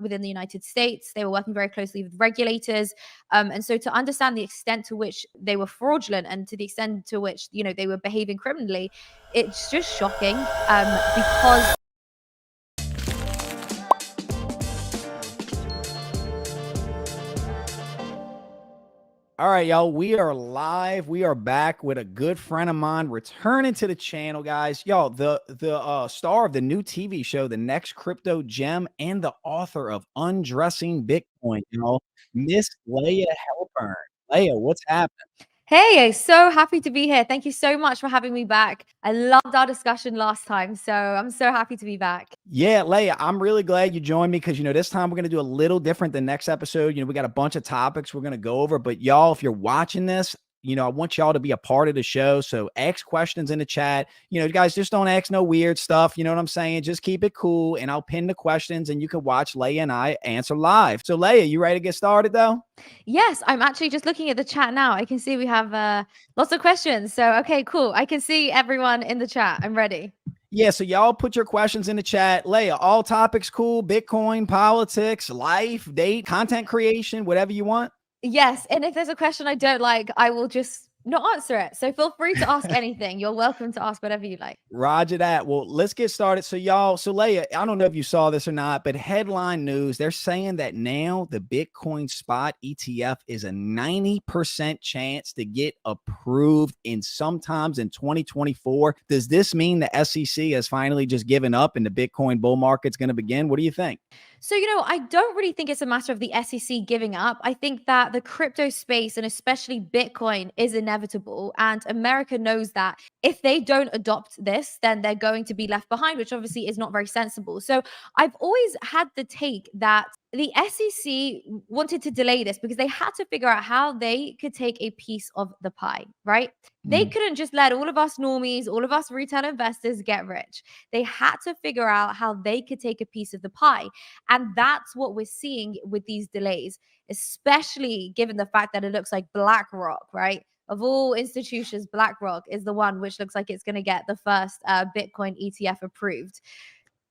within the United States. They were working very closely with regulators. And so to understand the extent to which they were fraudulent and to the extent to which, they were behaving criminally, it's just shocking because All right, y'all, we are live. We are back with a good friend of mine returning to the channel, guys. Y'all, the star of the new TV show, The Next Crypto Gem, and the author of Undressing Bitcoin, y'all, Miss Layah Heilpern. Layah, what's happening? Hey, so happy to be here. Thank you so much for having me back. I loved our discussion last time, so I'm so happy to be back. Yeah, Layah, I'm really glad you joined me because, this time we're going to do a little different than next episode. We got a bunch of topics we're going to go over, but y'all, if you're watching this, I want y'all to be a part of the show. So ask questions in the chat. Guys, just don't ask no weird stuff. You know what I'm saying? Just keep it cool, and I'll pin the questions and you can watch Layah and I answer live. So Layah, you ready to get started though? Yes, I'm actually just looking at the chat now. I can see we have lots of questions. So, okay, cool. I can see everyone in the chat. I'm ready. Yeah, so y'all put your questions in the chat. Layah, all topics cool. Bitcoin, politics, life, date, content creation, whatever you want. Yes, and if there's a question I don't like, I will just not answer it. So feel free to ask anything. You're welcome to ask whatever you like. Roger that. Well, let's get started. So Layah, I don't know if you saw this or not, but headline news, they're saying that now the Bitcoin spot ETF is a 90% chance to get approved in sometimes in 2024. Does this mean the SEC has finally just given up and the Bitcoin bull market's going to begin? What do you think? So, I don't really think it's a matter of the SEC giving up. I think that the crypto space and especially Bitcoin is inevitable. And America knows that if they don't adopt this, then they're going to be left behind, which obviously is not very sensible. So I've always had the take that the SEC wanted to delay this because they had to figure out how they could take a piece of the pie, right? They couldn't just let all of us normies, all of us retail investors get rich. They had to figure out how they could take a piece of the pie. And that's what we're seeing with these delays, especially given the fact that it looks like BlackRock, right? Of all institutions, BlackRock is the one which looks like it's going to get the first Bitcoin ETF approved.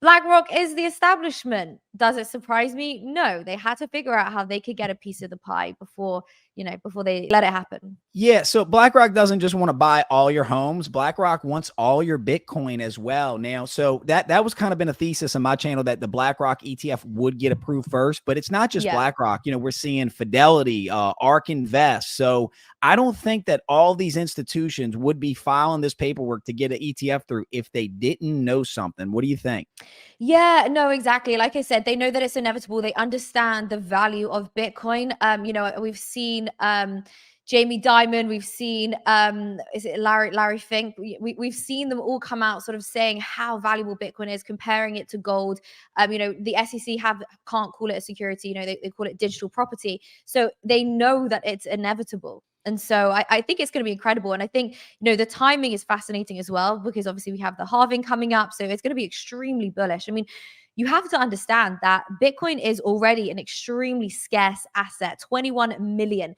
BlackRock is the establishment. Does it surprise me? No. They had to figure out how they could get a piece of the pie before they let it happen. Yeah, so BlackRock doesn't just want to buy all your homes. BlackRock wants all your Bitcoin as well. Now, so that was kind of been a thesis on my channel that the BlackRock ETF would get approved first, but it's not just BlackRock. We're seeing Fidelity, ARK Invest. So I don't think that all these institutions would be filing this paperwork to get an ETF through if they didn't know something. What do you think? Yeah, no, exactly. Like I said, they know that it's inevitable. They understand the value of Bitcoin. We've seen Jamie Dimon, we've seen is it Larry Fink? We've seen them all come out sort of saying how valuable Bitcoin is, comparing it to gold. The SEC can't call it a security, they call it digital property. So they know that it's inevitable. And so I think it's going to be incredible. And I think, the timing is fascinating as well, because obviously we have the halving coming up. So it's going to be extremely bullish. I mean, you have to understand that Bitcoin is already an extremely scarce asset, 21 million,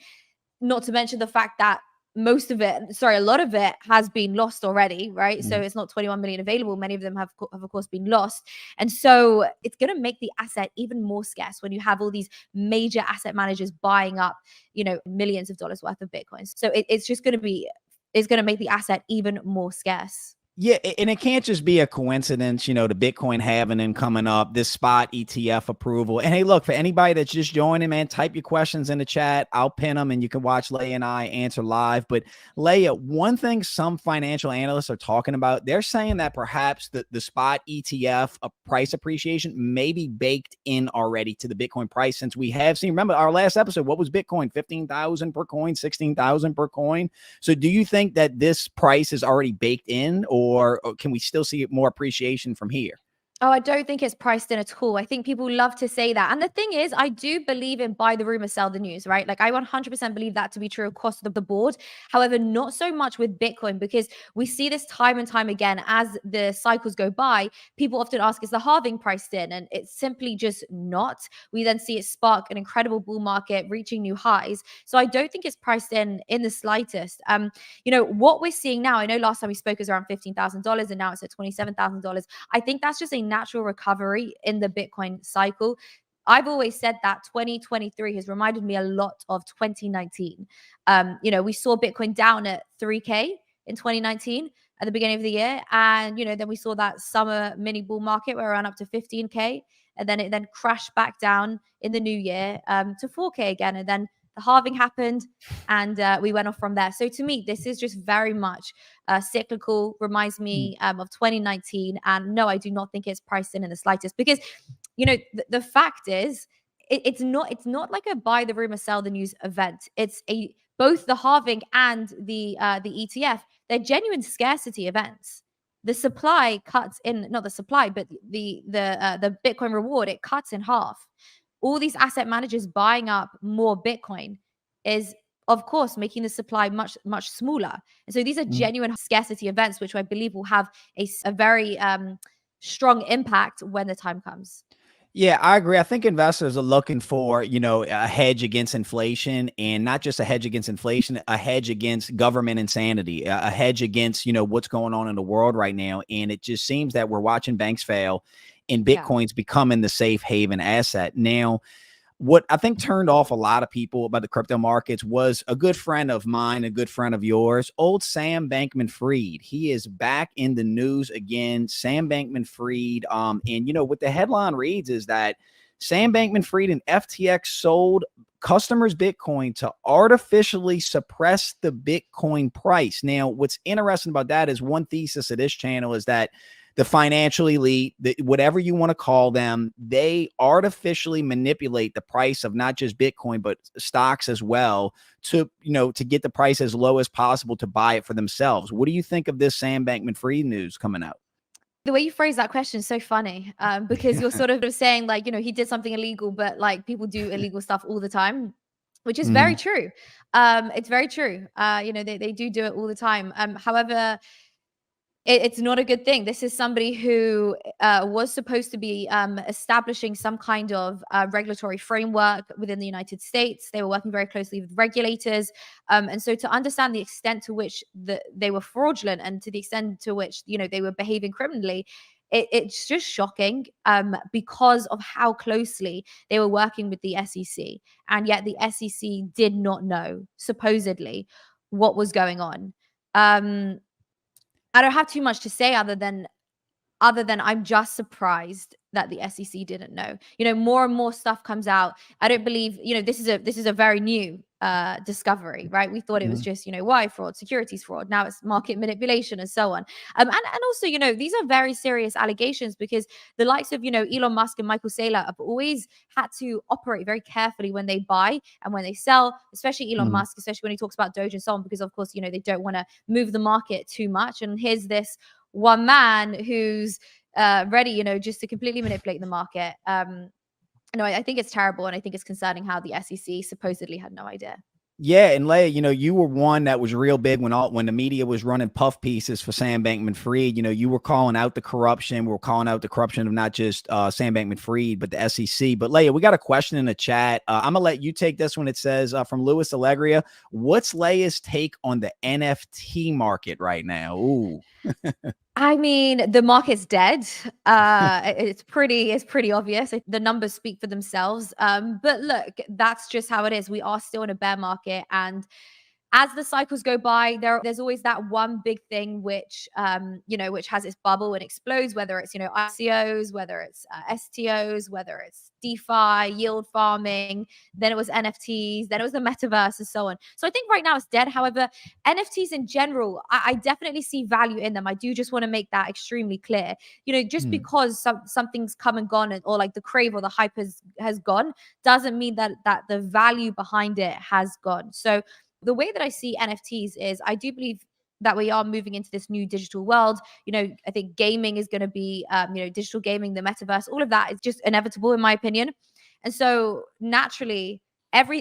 not to mention the fact that a lot of it has been lost already, right? So it's not 21 million available. Many of them have of course been lost. And so it's going to make the asset even more scarce when you have all these major asset managers buying up, millions of dollars worth of Bitcoins. So it's going to make the asset even more scarce. Yeah, and it can't just be a coincidence, the Bitcoin halving and coming up, this spot ETF approval. And hey, look, for anybody that's just joining, man, type your questions in the chat. I'll pin them and you can watch Layah and I answer live. But Layah, one thing some financial analysts are talking about, they're saying that perhaps the spot ETF price appreciation may be baked in already to the Bitcoin price, since we have seen, remember our last episode, what was Bitcoin? 15,000 per coin, 16,000 per coin. So do you think that this price is already baked in, or can we still see more appreciation from here? Oh, I don't think it's priced in at all. I think people love to say that. And the thing is, I do believe in buy the rumor, sell the news, right? Like I 100% believe that to be true across the board. However, not so much with Bitcoin, because we see this time and time again as the cycles go by. People often ask, is the halving priced in? And it's simply just not. We then see it spark an incredible bull market reaching new highs. So I don't think it's priced in the slightest. What we're seeing now, I know last time we spoke was around $15,000 and now it's at $27,000. I think that's just a natural recovery in the Bitcoin cycle. I've always said that 2023 has reminded me a lot of 2019. We saw Bitcoin down at 3K in 2019 at the beginning of the year. And, then we saw that summer mini bull market where it ran up to 15K. And then it crashed back down in the new year to 4K again. And then the halving happened and we went off from there. So to me, this is just very much cyclical, reminds me of 2019. And no, I do not think it's priced in the slightest, because, the fact is, it's not like a buy the rumor, sell the news event. It's both the halving and the ETF. They're genuine scarcity events. The supply cuts in, not the supply, but the Bitcoin reward, it cuts in half. All these asset managers buying up more Bitcoin is, of course, making the supply much, much smaller. And so these are genuine scarcity events, which I believe will have a very strong impact when the time comes. Yeah, I agree. I think investors are looking for, a hedge against inflation, and not just a hedge against inflation, a hedge against government insanity, a hedge against, what's going on in the world right now. And it just seems that we're watching banks fail and Bitcoin's becoming the safe haven asset. Now, what I think turned off a lot of people about the crypto markets was a good friend of mine, a good friend of yours, old Sam Bankman-Fried. He is back in the news again. Sam Bankman-Fried. And what the headline reads is that Sam Bankman-Fried and FTX sold customers Bitcoin to artificially suppress the Bitcoin price. Now, what's interesting about that is, one thesis of this channel is that the financial elite, whatever you want to call them, they artificially manipulate the price of not just Bitcoin, but stocks as well, to get the price as low as possible to buy it for themselves. What do you think of this Sam Bankman-Fried news coming out? The way you phrase that question is so funny, because you're sort of saying, like, he did something illegal, but like people do illegal stuff all the time, which is very true. It's very true. They do it all the time. However, it's not a good thing. This is somebody who was supposed to be establishing some kind of regulatory framework within the United States. They were working very closely with regulators. And so to understand the extent to which they were fraudulent, and to the extent to which, they were behaving criminally, it's just shocking, because of how closely they were working with the SEC. And yet the SEC did not know, supposedly, what was going on. I don't have too much to say other than I'm just surprised that the SEC didn't know. More and more stuff comes out. I don't believe, this is a very new discovery, right? We thought it was just, wire fraud, securities fraud. Now it's market manipulation and so on. And also, these are very serious allegations, because the likes of, Elon Musk and Michael Saylor have always had to operate very carefully when they buy and when they sell, especially Elon Musk, especially when he talks about Doge and so on, because of course, they don't want to move the market too much. And here's this one man who's ready, just to completely manipulate the market. I think it's terrible, and I think it's concerning how the SEC supposedly had no idea. Yeah, and Layah, you were one that was real big when the media was running puff pieces for Sam Bankman-Fried. You were calling out the corruption. We were calling out the corruption of not just Sam Bankman-Fried, but the SEC. But Layah, we got a question in the chat. I'm gonna let you take this one. It says from Louis Allegria, what's Layah's take on the NFT market right now? Ooh. I mean, the market's dead. It's pretty obvious. The numbers speak for themselves. But look, that's just how it is. We are still in a bear market, and as the cycles go by, there's always that one big thing which which has its bubble and explodes, whether it's ICOs, whether it's STOs, whether it's DeFi, yield farming, then it was NFTs, then it was the metaverse, and so on. So I think right now it's dead. However, NFTs in general, I definitely see value in them. I do just want to make that extremely clear. Just because something's come and gone, or like the crave or the hype has gone, doesn't mean that the value behind it has gone. So the way that I see NFTs is, I do believe that we are moving into this new digital world. I think gaming is going to be, digital gaming, the metaverse, all of that is just inevitable in my opinion. And so naturally,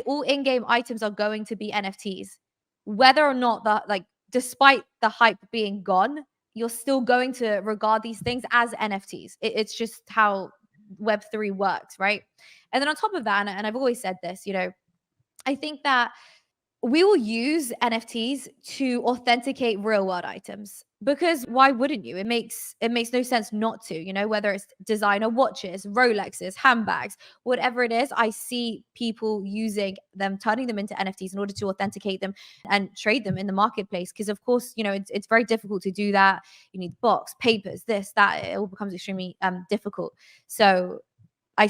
all in-game items are going to be NFTs, whether or not despite the hype being gone, you're still going to regard these things as NFTs. It's just how Web3 works, right? And then on top of that, and I've always said this, I think that we will use NFTs to authenticate real world items, because why wouldn't you? It makes no sense not to, whether it's designer watches, Rolexes, handbags, whatever it is. I see people using them, turning them into NFTs in order to authenticate them and trade them in the marketplace. Because of course, it's very difficult to do that. You need box, papers, this, that. It all becomes extremely difficult. So I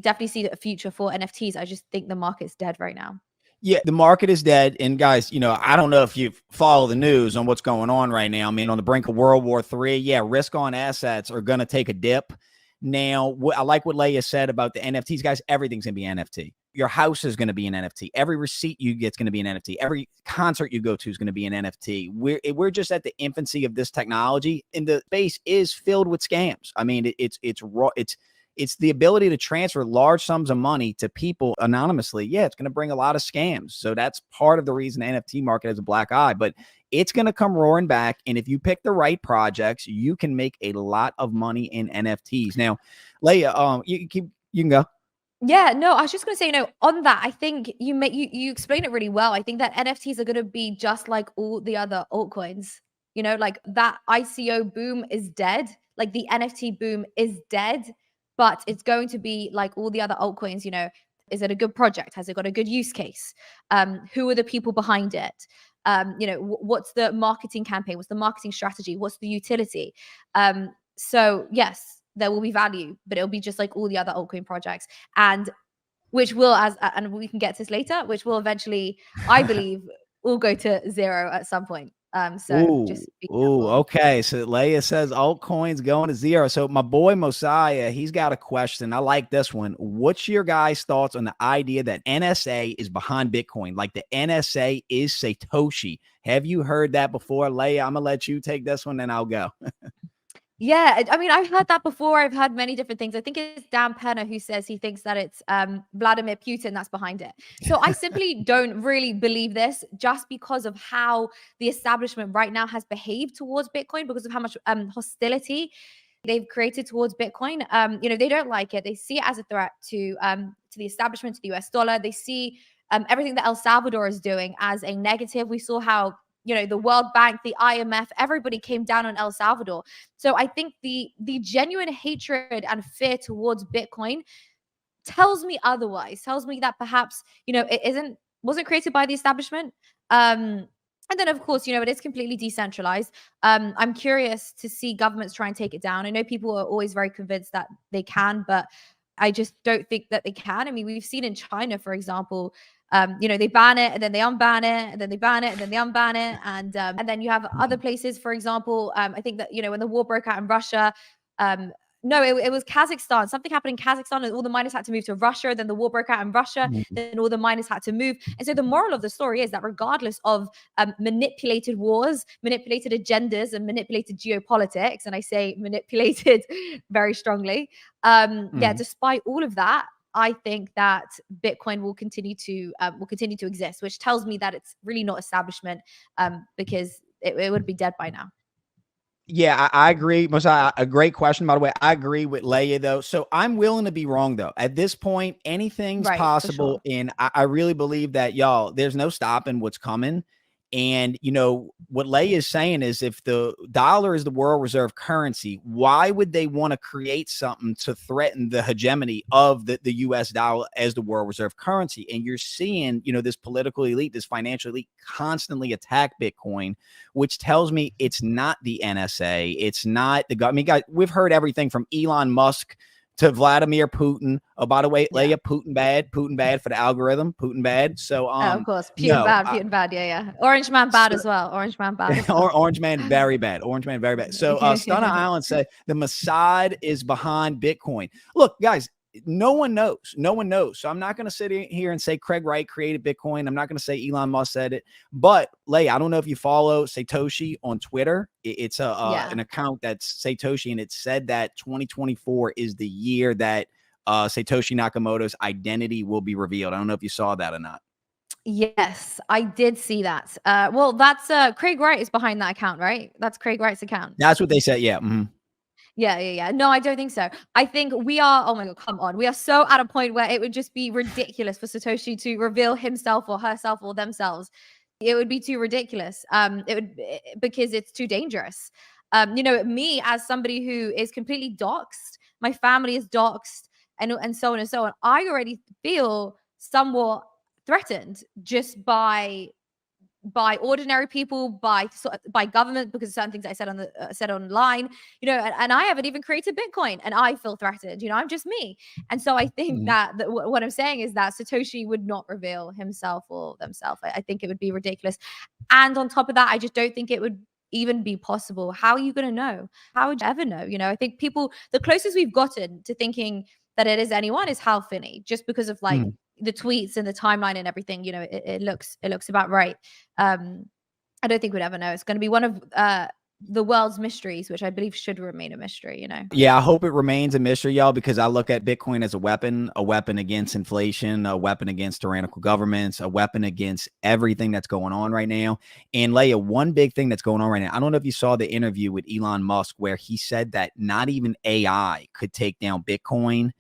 definitely see a future for NFTs. I just think the market's dead right now. Yeah, the market is dead. And guys, I don't know if you follow the news on what's going on right now. I mean, on the brink of World War III, yeah, risk on assets are going to take a dip. Now, I like what Layah said about the NFTs, guys. Everything's going to be NFT. Your house is going to be an NFT. Every receipt you get is going to be an NFT. Every concert you go to is going to be an NFT. We're just at the infancy of this technology, and the space is filled with scams. I mean, it's raw. It's the ability to transfer large sums of money to people anonymously. Yeah, it's going to bring a lot of scams. So that's part of the reason the NFT market has a black eye, but it's going to come roaring back. And if you pick the right projects, you can make a lot of money in NFTs. Now, Layah, you can go. Yeah, no, I was just going to say, on that, I think you explain it really well. I think that NFTs are going to be just like all the other altcoins. Like that ICO boom is dead. Like the NFT boom is dead, but it's going to be like all the other altcoins. Is it a good project? Has it got a good use case? Who are the people behind it? What's the marketing campaign? What's the marketing strategy? What's the utility? So yes, there will be value, but it'll be just like all the other altcoin projects, and which will, and we can get to this later, which will eventually, I believe, will go to zero at some point. So just be careful. Okay. So Layah says altcoins going to zero. So my boy Mosiah, he's got a question. I like this one. What's your guys' thoughts on the idea that NSA is behind Bitcoin? Like the NSA is Satoshi. Have you heard that before, Layah? I'm gonna let you take this one, and I'll go. Yeah, I mean, I've heard that before. I've heard many different things. I think it's Dan Penner who says he thinks that it's Vladimir Putin that's behind it. So I simply don't really believe this, just because of how the establishment right now has behaved towards Bitcoin, because of how much hostility they've created towards Bitcoin. They don't like it. They see it as a threat to the establishment, to the US dollar. They see everything that El Salvador is doing as a negative. We saw how the World Bank, the IMF, everybody came down on El Salvador. So I think the genuine hatred and fear towards Bitcoin tells me otherwise. Tells me that perhaps it wasn't created by the establishment. And then, of course, it is completely decentralized. I'm curious to see governments try and take it down. I know people are always very convinced that they can, but I just don't think that they can. I mean, we've seen in China, for example, they ban it and then they unban it, and then they ban it and then they unban it, and then you have other places. For example, I think that when the war broke out in Russia, no, it was Kazakhstan. Something happened in Kazakhstan, and all the miners had to move to Russia. Then the war broke out in Russia. Then all the miners had to move. And so the moral of the story is that regardless of manipulated wars, manipulated agendas, and manipulated geopolitics, and I say manipulated very strongly, despite all of that, I think that Bitcoin will continue to exist, which tells me that it's really not establishment, because it would be dead by now. Yeah, I agree. Mosiah, a great question, by the way. I agree with Layah, though. So I'm willing to be wrong, though. At this point, anything's possible. Sure. And I really believe that, y'all, there's no stopping what's coming. And, what Layah is saying is, if the dollar is the world reserve currency, why would they want to create something to threaten the hegemony of the US dollar as the world reserve currency? And you're seeing, this political elite, this financial elite constantly attack Bitcoin, which tells me it's not the NSA. It's not the government. I mean, guys, we've heard everything from Elon Musk to Vladimir Putin. Oh, by the way, Layah, Putin bad for the algorithm. Putin bad. So, of course, Putin bad. Yeah. Orange man bad as well. Orange man bad. As well. Orange man very bad. Orange man very bad. So, Stunner Island said the Mossad is behind Bitcoin. Look, guys, no one knows. No one knows. So I'm not going to sit here and say Craig Wright created Bitcoin. I'm not going to say Elon Musk said it. But Layah, I don't know if you follow Satoshi on Twitter. It's an account that's Satoshi, and it said that 2024 is the year that Satoshi Nakamoto's identity will be revealed. I don't know if you saw that or not. Yes, I did see that. Well, that's Craig Wright is behind that account, right? That's Craig Wright's account. That's what they said. Yeah. Mm-hmm. Yeah. No, I don't think so. I think we are, oh my God, come on. We are so at a point where it would just be ridiculous for Satoshi to reveal himself or herself or themselves. It would be too ridiculous. Because it's too dangerous. Me as somebody who is completely doxxed, my family is doxxed, and so on and so on. I already feel somewhat threatened just by ordinary people, by government, because of certain things I said said online, and I haven't even created Bitcoin, and I feel threatened. I'm just me, and so I think that what I'm saying is that Satoshi would not reveal himself or themselves. I think it would be ridiculous, and on top of that, I just don't think it would even be possible. How are you going to know? How would you ever know? I think the closest we've gotten to thinking that it is anyone is Hal Finney, just because of like the tweets and the timeline and everything. It looks about right. I don't think we'd ever know. It's going to be one of the world's mysteries, which I believe should remain a mystery. Yeah, I hope it remains a mystery, y'all, because I look at Bitcoin as a weapon against inflation, a weapon against tyrannical governments, a weapon against everything that's going on right now. And Layah, one big thing that's going on right now, I don't know if you saw the interview with Elon Musk where he said that not even AI could take down Bitcoin.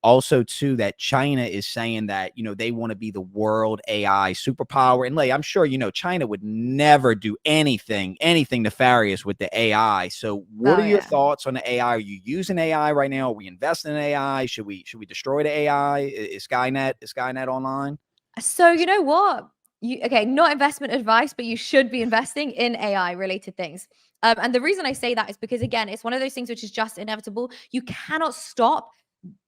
Also, too, that China is saying that, they want to be the world AI superpower. And I'm sure, China would never do anything nefarious with the AI. So what are your thoughts on the AI? Are you using AI right now? Are we investing in AI? Should we destroy the AI? Is Skynet online? So you know what? Not investment advice, but you should be investing in AI related things. And the reason I say that is because, again, it's one of those things which is just inevitable. You cannot stop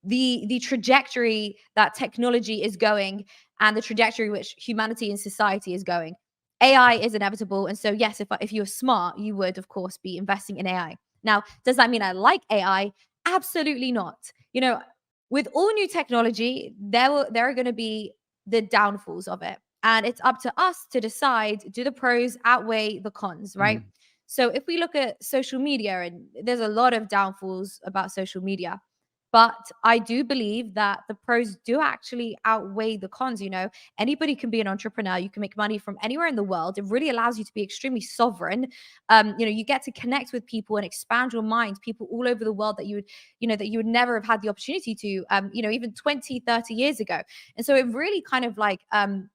the trajectory that technology is going and the trajectory which humanity and society is going. AI is inevitable. And so, yes, if you're smart, you would, of course, be investing in AI. Now, does that mean I like AI? Absolutely not. With all new technology, there are going to be the downfalls of it. And it's up to us to decide, do the pros outweigh the cons, right? So if we look at social media, and there's a lot of downfalls about social media, but I do believe that the pros do actually outweigh the cons. Anybody can be an entrepreneur. You can make money from anywhere in the world. It really allows you to be extremely sovereign. You get to connect with people and expand your mind, people all over the world that you would never have had the opportunity to, even 20, 30 years ago. And so it really kind of like, has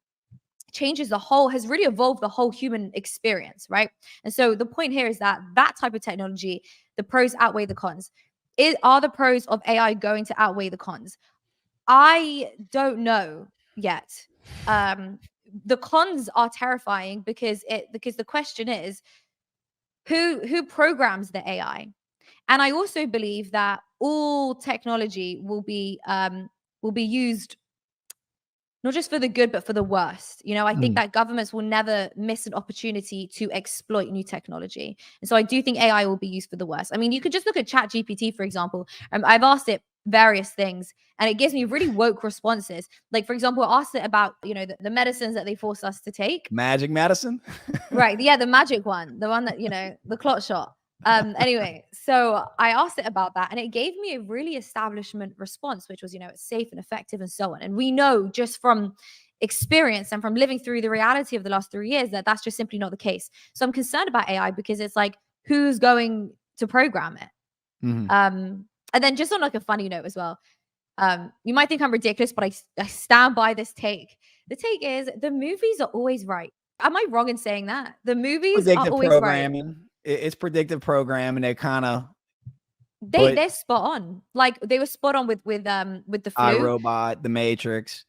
really evolved the whole human experience, right? And so the point here is that type of technology, the pros outweigh the cons. Are the pros of AI going to outweigh the cons? I don't know yet. The cons are terrifying because the question is who programs the AI? And I also believe that all technology will be used not just for the good, but for the worst. I think that governments will never miss an opportunity to exploit new technology. And so I do think AI will be used for the worst. I mean, you could just look at ChatGPT, for example. I've asked it various things and it gives me really woke responses. Like, for example, I asked it about, the medicines that they force us to take. Magic medicine? Right. Yeah, the magic one, the one that, the clot shot. Anyway, so I asked it about that and it gave me a really establishment response, which was, it's safe and effective and so on. And we know just from experience and from living through the reality of the last 3 years that that's just simply not the case. So I'm concerned about AI because it's like, who's going to program it? And then just on like a funny note as well, you might think I'm ridiculous, but I stand by this take. The take is the movies are always right. Am I wrong in saying that? The movies are always programming. right. It's predictive programming. They kind of they're spot on. Like they were spot on with the flu. iRobot, The Matrix.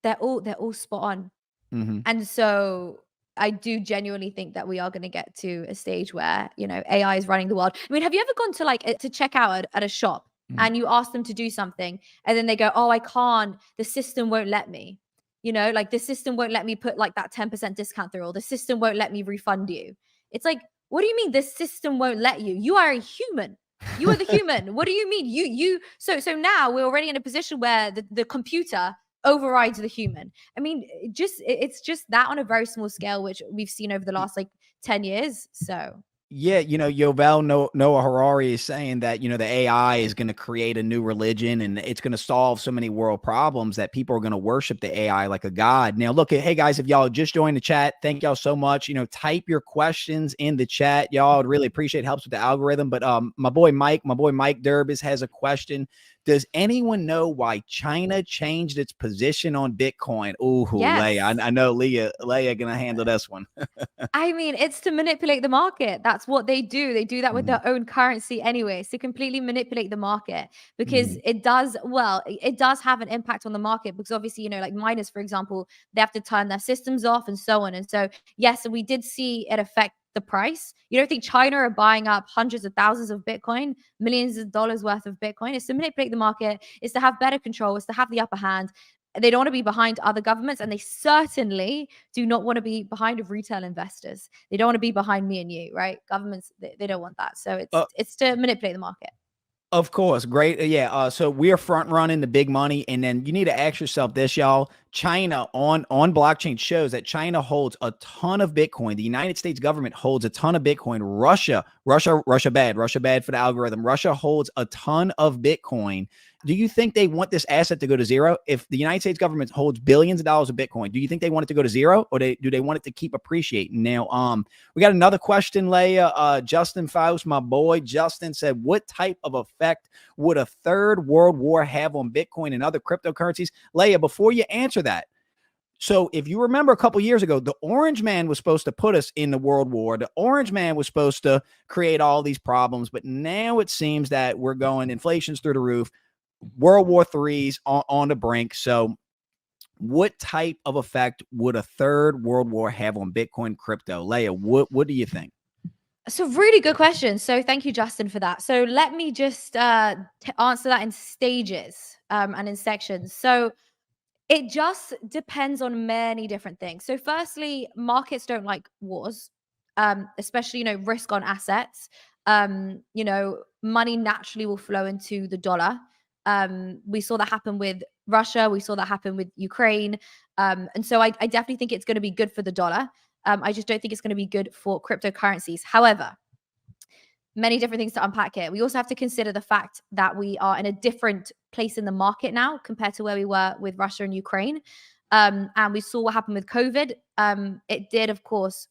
They're all spot on. And so I do genuinely think that we are going to get to a stage where, AI is running the world. I mean, have you ever gone to to check out at a shop and you ask them to do something and then they go, oh, I can't, the system won't let me, like the system won't let me put like that 10% discount through, or the system won't let me refund you. It's like, what do you mean the system won't let you? You are a human. You are the human. What do you mean? So now we're already in a position where the computer overrides the human. I mean, it's just that on a very small scale, which we've seen over the last 10 years. So Yeah, Yovel Noah Harari is saying that, the AI is going to create a new religion and it's going to solve so many world problems that people are going to worship the AI like a god. Now, look, hey guys, if y'all just joined the chat, thank y'all so much. Type your questions in the chat. Y'all would really appreciate it. Helps with the algorithm. But my boy Mike Durbis has a question. Does anyone know why China changed its position on Bitcoin? Ooh, Layah, Yes. I know Layah gonna handle this one. I mean, it's to manipulate the market. That's what they do. They do that with Mhm, their own currency anyway. So completely manipulate the market because mhm. it does have an impact on the market because obviously, like miners, for example, they have to turn their systems off and so on. And so, yes, we did see it affect the price. You don't think China are buying up hundreds of thousands of Bitcoin, millions of dollars worth of Bitcoin? It's to manipulate the market, it's to have better control, it's to have the upper hand. They don't want to be behind other governments, and they certainly do not want to be behind of retail investors. They don't want to be behind me and you, right? Governments, they don't want that. So it's to manipulate the market. Of course. Great. Yeah. So we are front running the big money. And then you need to ask yourself this, y'all. China on blockchain shows that China holds a ton of Bitcoin. The United States government holds a ton of Bitcoin. Russia bad for the algorithm. Russia holds a ton of Bitcoin. Do you think they want this asset to go to zero? If the United States government holds billions of dollars of Bitcoin, do you think they want it to go to zero, or do they want it to keep appreciating? Now, we got another question, Layah. Justin Faust, my boy, Justin said, what type of effect would a third world war have on Bitcoin and other cryptocurrencies? Layah, before you answer that, so if you remember a couple years ago, the Orange Man was supposed to put us in the World War. The Orange Man was supposed to create all these problems, but now it seems that we're going, inflation's through the roof. World War III's on the brink. So what type of effect would a third world war have on Bitcoin crypto? Layah, what do you think? So really good question. So thank you, Justin, for that. So let me just answer that in stages and in sections. So it just depends on many different things. So firstly, markets don't like wars, especially, risk on assets. Money naturally will flow into the dollar. We saw that happen with Russia. We saw that happen with Ukraine. And so I definitely think it's going to be good for the dollar. I just don't think it's going to be good for cryptocurrencies. However, many different things to unpack here. We also have to consider the fact that we are in a different place in the market now compared to where we were with Russia and Ukraine. And we saw what happened with COVID. It did, of course,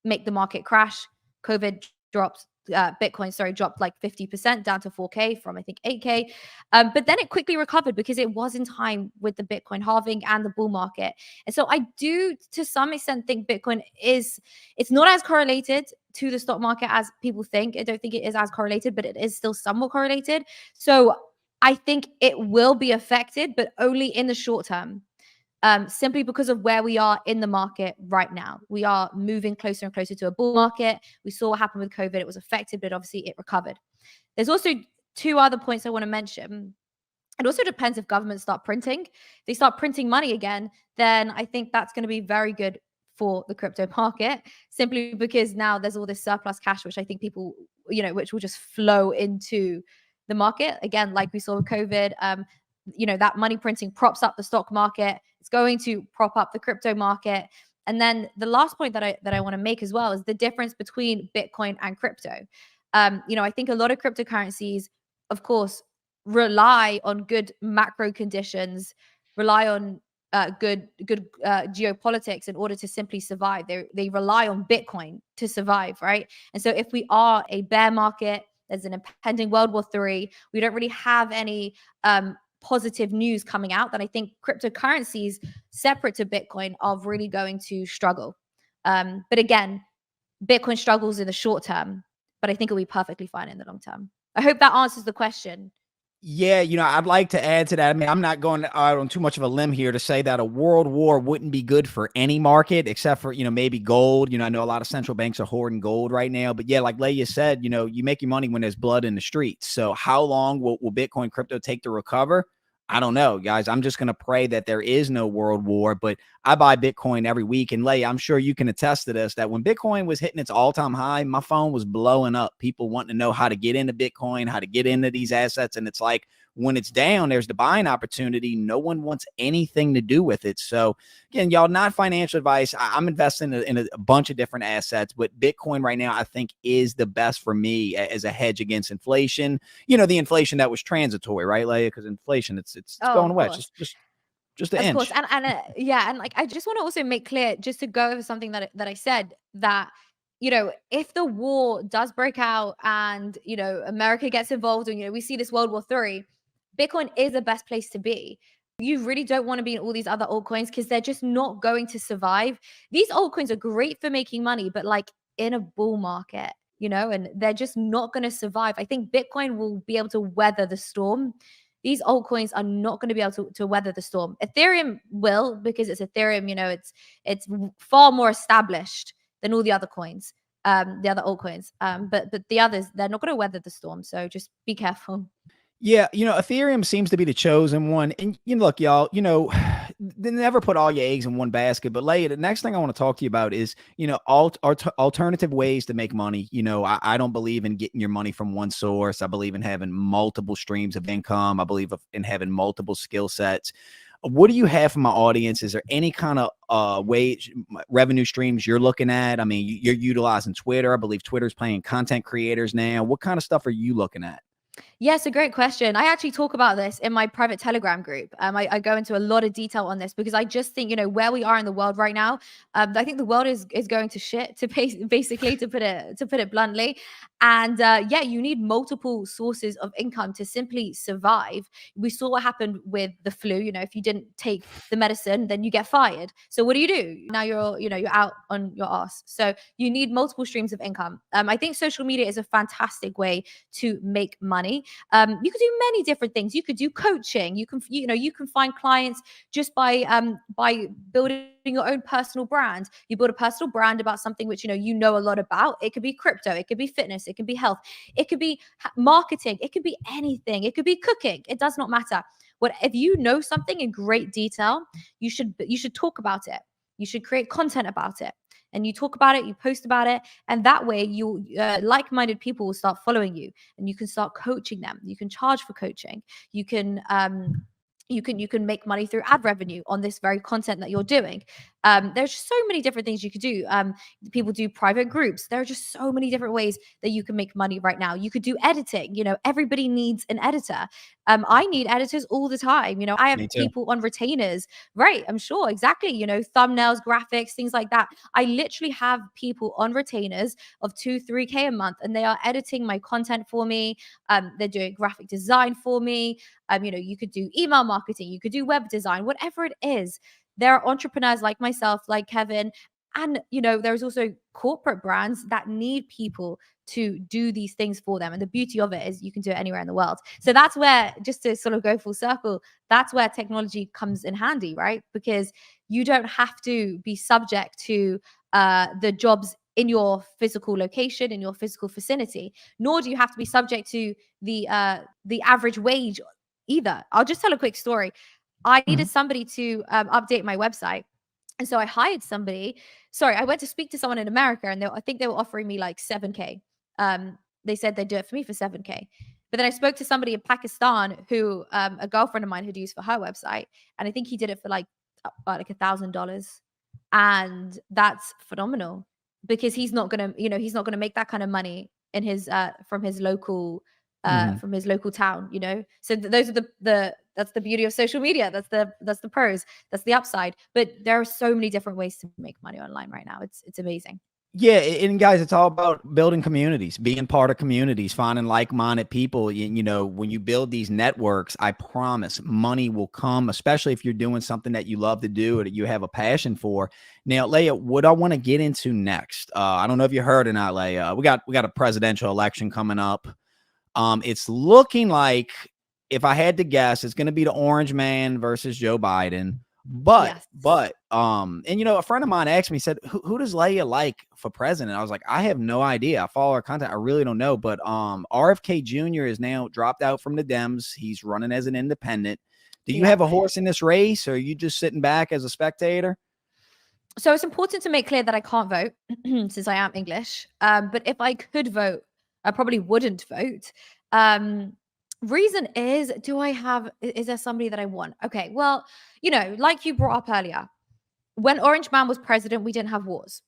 make the market crash. COVID dropped, Bitcoin, sorry, dropped like 50% down to 4K from, I think, 8K. But then it quickly recovered because it was in time with the Bitcoin halving and the bull market. And so I do, to some extent, think Bitcoin it's not as correlated to the stock market as people think. I don't think it is as correlated, but it is still somewhat correlated. So I think it will be affected, but only in the short term. Simply because of where we are in the market right now. We are moving closer and closer to a bull market. We saw what happened with COVID. It was affected, but obviously it recovered. There's also two other points I want to mention. It also depends if governments start printing. If they start printing money again, then I think that's going to be very good for the crypto market, simply because now there's all this surplus cash, which I think people, which will just flow into the market. Again, like we saw with COVID, that money printing props up the stock market. It's going to prop up the crypto market. And then the last point that I want to make as well is the difference between Bitcoin and crypto. I think a lot of cryptocurrencies, of course, rely on good macro conditions, rely on good geopolitics in order to simply survive. They rely on Bitcoin to survive, right? And so if we are a bear market, there's an impending World War III, we don't really have any positive news coming out, that I think cryptocurrencies separate to Bitcoin are really going to struggle. But again, Bitcoin struggles in the short term, but I think it'll be perfectly fine in the long term. I hope that answers the question. Yeah, I'd like to add to that. I mean, I'm not going out on too much of a limb here to say that a world war wouldn't be good for any market except for, maybe gold. I know a lot of central banks are hoarding gold right now, but yeah, like Layah said, you make your money when there's blood in the streets. So how long will Bitcoin crypto take to recover? I don't know, guys. I'm just going to pray that there is no world war, but I buy Bitcoin every week. And Layah, I'm sure you can attest to this, that when Bitcoin was hitting its all-time high, my phone was blowing up. People wanting to know how to get into Bitcoin, how to get into these assets. And it's like, when it's down, there's the buying opportunity. No one wants anything to do with it. So again, y'all, not financial advice. I'm investing in a bunch of different assets, but Bitcoin right now, I think, is the best for me as a hedge against inflation. You know, the inflation that was transitory, right, Layah? Because inflation, it's Oh, going of away. course. Just an Of course. inch. And yeah, and like I just want to also make clear, just to go over something that I said, that if the war does break out and America gets involved, and we see this World War III, Bitcoin is the best place to be. You really don't want to be in all these other altcoins because they're just not going to survive. These altcoins are great for making money, but like in a bull market, and they're just not going to survive. I think Bitcoin will be able to weather the storm. These altcoins are not going to be able to weather the storm. Ethereum will, because it's Ethereum. It's far more established than all the other coins, the other altcoins. But the others, they're not going to weather the storm. So just be careful. Yeah, Ethereum seems to be the chosen one. And look, y'all, they never put all your eggs in one basket. But Layah, the next thing I want to talk to you about is, alternative ways to make money. I don't believe in getting your money from one source. I believe in having multiple streams of income. I believe in having multiple skill sets. What do you have for my audience? Is there any kind of revenue streams you're looking at? I mean, you're utilizing Twitter. I believe Twitter's paying content creators now. What kind of stuff are you looking at? Yes, a great question. I actually talk about this in my private Telegram group. I go into a lot of detail on this because I just think, where we are in the world right now, I think the world is going to shit, to basically to put it bluntly. And yeah, you need multiple sources of income to simply survive. We saw what happened with the flu. If you didn't take the medicine, then you get fired. So what do? Now you're out on your ass. So you need multiple streams of income. I think social media is a fantastic way to make money. You could do many different things. You could do coaching. You can find clients just by building your own personal brand. You build a personal brand about something which you know a lot about. It could be crypto, it could be fitness, it could be health, it could be marketing, it could be anything, it could be cooking. It does not matter. If you know something in great detail, you should talk about it. You should create content about it. And you talk about it, you post about it, and that way you like-minded people will start following you, and you can start coaching them. You can charge for coaching. You can make money through ad revenue on this very content that you're doing. There's just so many different things you could do. People do private groups. There are just so many different ways that you can make money right now. You could do editing. Everybody needs an editor. I need editors all the time. I have Me too. people on retainers. Right, I'm sure, exactly. Thumbnails, graphics, things like that. I literally have people on retainers of 2-3K a month, and they are editing my content for me. They're doing graphic design for me. You could do email marketing, you could do web design, whatever it is. There are entrepreneurs like myself, like Kevin, and there's also corporate brands that need people to do these things for them. And the beauty of it is you can do it anywhere in the world. So that's where, just to sort of go full circle, that's where technology comes in handy, right? Because you don't have to be subject to the jobs in your physical location, in your physical vicinity, nor do you have to be subject to the average wage either. I'll just tell a quick story. I needed somebody to update my website. And so I hired somebody. Sorry, I went to speak to someone in America, and I think they were offering me like 7K. They said they'd do it for me for 7K. But then I spoke to somebody in Pakistan who a girlfriend of mine had used for her website. And I think he did it for like $1,000. And that's phenomenal because he's not gonna make that kind of money in his from his local town. So those are that's the beauty of social media. That's the pros. That's the upside. But there are so many different ways to make money online right now. It's amazing. Yeah, and guys, it's all about building communities, being part of communities, finding like-minded people. When you build these networks, I promise money will come, especially if you're doing something that you love to do or that you have a passion for. Now, Layah, what I want to get into next, I don't know if you heard or not, Layah, we got a presidential election coming up. It's looking like, if I had to guess, it's going to be the orange man versus Joe Biden. But, Yes. and a friend of mine asked me, said, who does Layah like for president? I was like, I have no idea. I follow her content. I really don't know. But RFK Jr. is now dropped out from the Dems. He's running as an independent. Do you have a horse in this race, or are you just sitting back as a spectator? So it's important to make clear that I can't vote since I am English. But if I could vote, I probably wouldn't vote. Reason is, is there somebody that I want? Okay, well, like you brought up earlier, when Orange Man was president, we didn't have wars.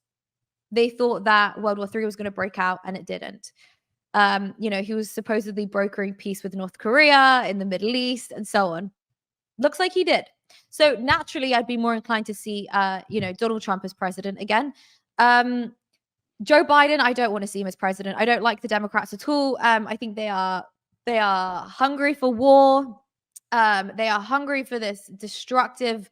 They thought that World War III was going to break out, and it didn't. He was supposedly brokering peace with North Korea in the Middle East and so on. Looks like he did. So naturally, I'd be more inclined to see, Donald Trump as president again. Joe Biden, I don't want to see him as president. I don't like the Democrats at all. I think they are hungry for war. They are hungry for this destructive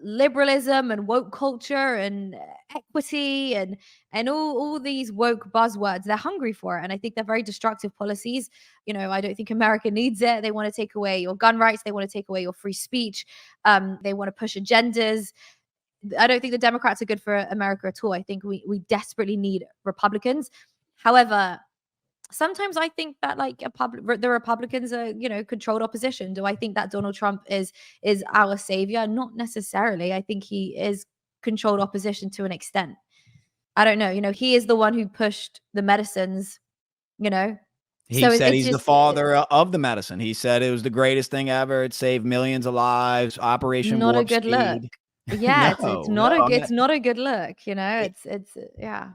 liberalism and woke culture and equity and all these woke buzzwords. They're hungry for it, and I think they're very destructive policies. I don't think America needs it. They want to take away your gun rights. They want to take away your free speech. They want to push agendas. I don't think the Democrats are good for America at all. I think we desperately need Republicans. However, sometimes I think that the Republicans are, controlled opposition. Do I think that Donald Trump is our savior? Not necessarily. I think he is controlled opposition to an extent. I don't know. He is the one who pushed the medicines, He said he's the father of the medicine. He said it was the greatest thing ever. It saved millions of lives. Operation not Warp a good Speed. look. Yeah, it's not a good look. It's yeah.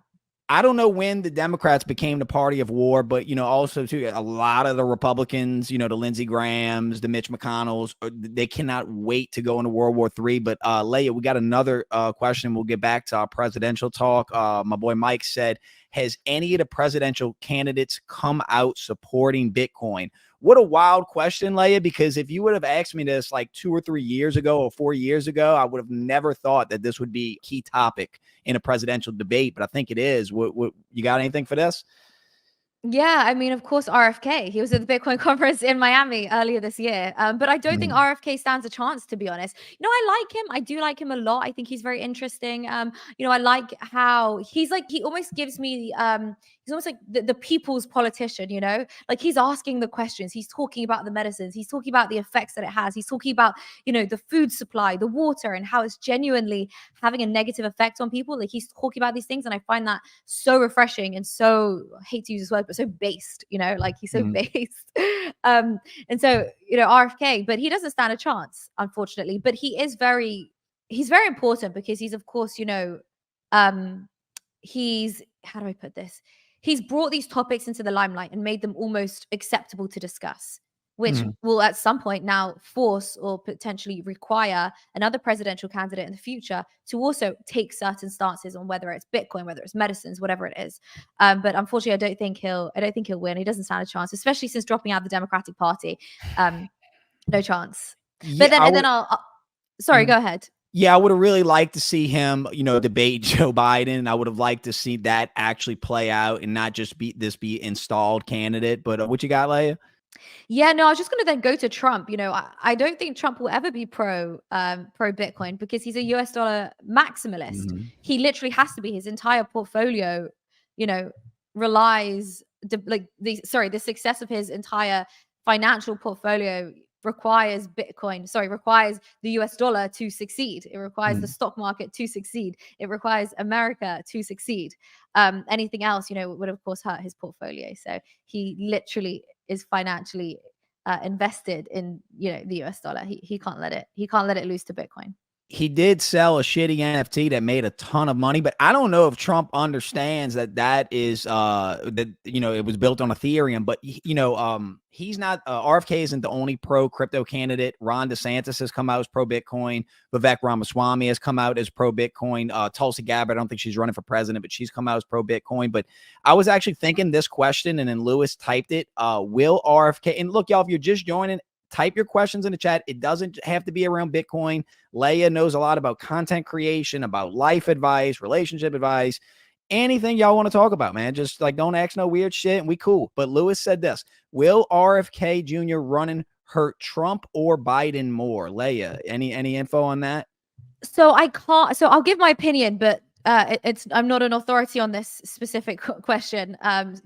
I don't know when the Democrats became the party of war, but, also too, a lot of the Republicans, the Lindsey Grahams, the Mitch McConnells, they cannot wait to go into World War III. But Layah, we got another question. We'll get back to our presidential talk. My boy Mike said, has any of the presidential candidates come out supporting Bitcoin? What a wild question, Layah, because if you would have asked me this like 2 or 3 years ago or 4 years ago, I would have never thought that this would be a key topic in a presidential debate, but I think it is. What you got anything for this? Yeah, I mean, of course, RFK. He was at the Bitcoin conference in Miami earlier this year. But I don't think RFK stands a chance, to be honest. I like him. I do like him a lot. I think he's very interesting. I like how he almost gives me, he's almost like the people's politician, like he's asking the questions. He's talking about the medicines. He's talking about the effects that it has. He's talking about, the food supply, the water, and how it's genuinely having a negative effect on people. Like he's talking about these things. And I find that so refreshing and so, I hate to use this word, but so based, like he's so based. And so, RFK, but he doesn't stand a chance, unfortunately. But he's very important because he's, of course, he's, how do I put this? He's brought these topics into the limelight and made them almost acceptable to discuss, which will at some point now force or potentially require another presidential candidate in the future to also take certain stances on whether it's Bitcoin, whether it's medicines, whatever it is. But unfortunately, I don't think he'll win. He doesn't stand a chance, especially since dropping out of the Democratic Party. No chance. Yeah, but then I'll sorry, go ahead. Yeah, I would have really liked to see him, debate Joe Biden. I would have liked to see that actually play out and not just be installed candidate. But what you got, Layah? Yeah, no, I was just going to then go to Trump. I don't think Trump will ever be pro Bitcoin because he's a US dollar maximalist. He literally has to be. His entire portfolio, relies the success of his entire financial portfolio requires requires the US dollar to succeed. It requires the stock market to succeed. It requires America to succeed. Anything else, would of course hurt his portfolio. So he literally is financially invested in, the US dollar. He can't let it lose to Bitcoin. He did sell a shitty NFT that made a ton of money, but I don't know if Trump understands that is it was built on Ethereum, but he's not RFK isn't the only pro crypto candidate. Ron DeSantis has come out as pro Bitcoin. Vivek Ramaswamy has come out as pro Bitcoin. Tulsi Gabbard, I don't think she's running for president, but she's come out as pro Bitcoin. But I was actually thinking this question, and then Lewis typed it. Will RFK, and look, y'all, if you're just joining, type your questions in the chat. It doesn't have to be around Bitcoin. Layah knows a lot about content creation, about life advice, relationship advice, anything y'all want to talk about, man. Just don't ask no weird shit and we cool. But Lewis said this: will RFK Jr. running hurt Trump or Biden more? Layah, any info on that? So I'll give my opinion, but I'm not an authority on this specific question,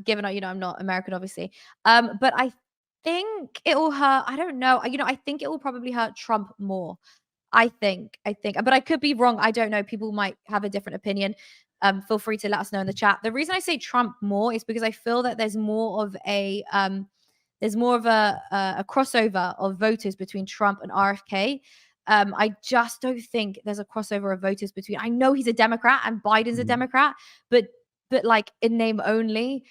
given I'm not American, obviously. But I think it will hurt. I don't know. I think it will probably hurt Trump more. I think, but I could be wrong. I don't know. People might have a different opinion. Feel free to let us know in the chat. The reason I say Trump more is because I feel that there's more of a There's more of a crossover of voters between Trump and RFK. I just don't think there's a crossover of voters between. I know he's a Democrat and Biden's a Democrat, but like in name only,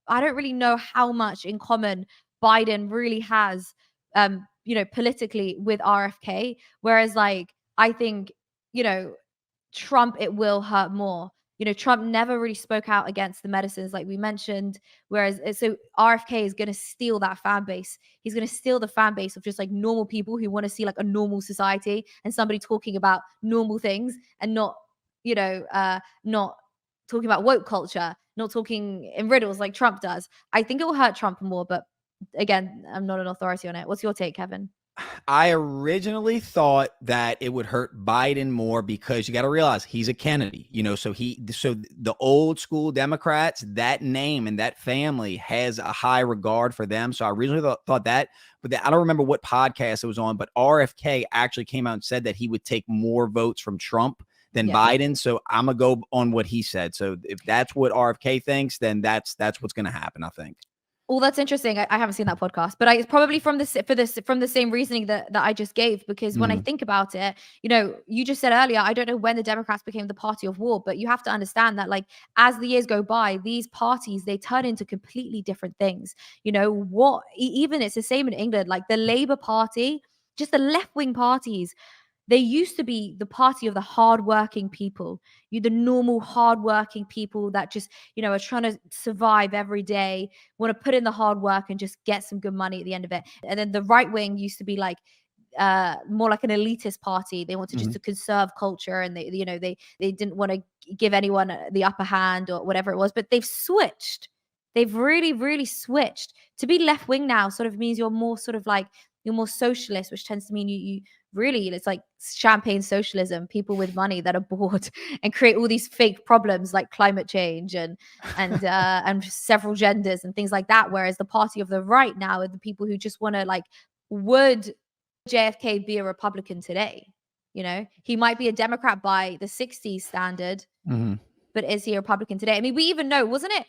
I don't really know how much in common Biden really has, politically with RFK. Whereas, like, I think, Trump, it will hurt more. Trump never really spoke out against the medicines, like we mentioned. Whereas, so RFK is going to steal that fan base. He's going to steal the fan base of just like normal people who want to see like a normal society and somebody talking about normal things and not, not talking about woke culture, not talking in riddles like Trump does. I think it will hurt Trump more, but again, I'm not an authority on it. What's your take, Kevin? I originally thought that it would hurt Biden more because you got to realize he's a Kennedy, so the old school Democrats, that name and that family has a high regard for them. So I originally thought that, but I don't remember what podcast it was on, but RFK actually came out and said that he would take more votes from Trump than Biden. So I'm gonna go on what he said. So if that's what RFK thinks, then that's what's going to happen, I think. Well, that's interesting. I haven't seen that podcast, but it's probably from the same reasoning that I just gave. Because when I think about it, you just said earlier, I don't know when the Democrats became the party of war, but you have to understand that, like, as the years go by, these parties, they turn into completely different things. Even it's the same in England, like the Labour Party, just the left wing parties. They used to be the party of the hardworking people, the normal hardworking people that just, are trying to survive every day, want to put in the hard work and just get some good money at the end of it. And then the right wing used to be like more like an elitist party. They wanted just to conserve culture, and they didn't want to give anyone the upper hand or whatever it was. But they've switched. They've really, really switched. To be left wing now sort of means you're more sort of like, you're more socialist, which tends to mean you really, it's like champagne socialism, people with money that are bored and create all these fake problems like climate change and several genders and things like that. Whereas the party of the right now are the people who just want to, like, would JFK be a Republican today? He might be a Democrat by the 60s standard, but is he a Republican today? I mean, we even know, wasn't it?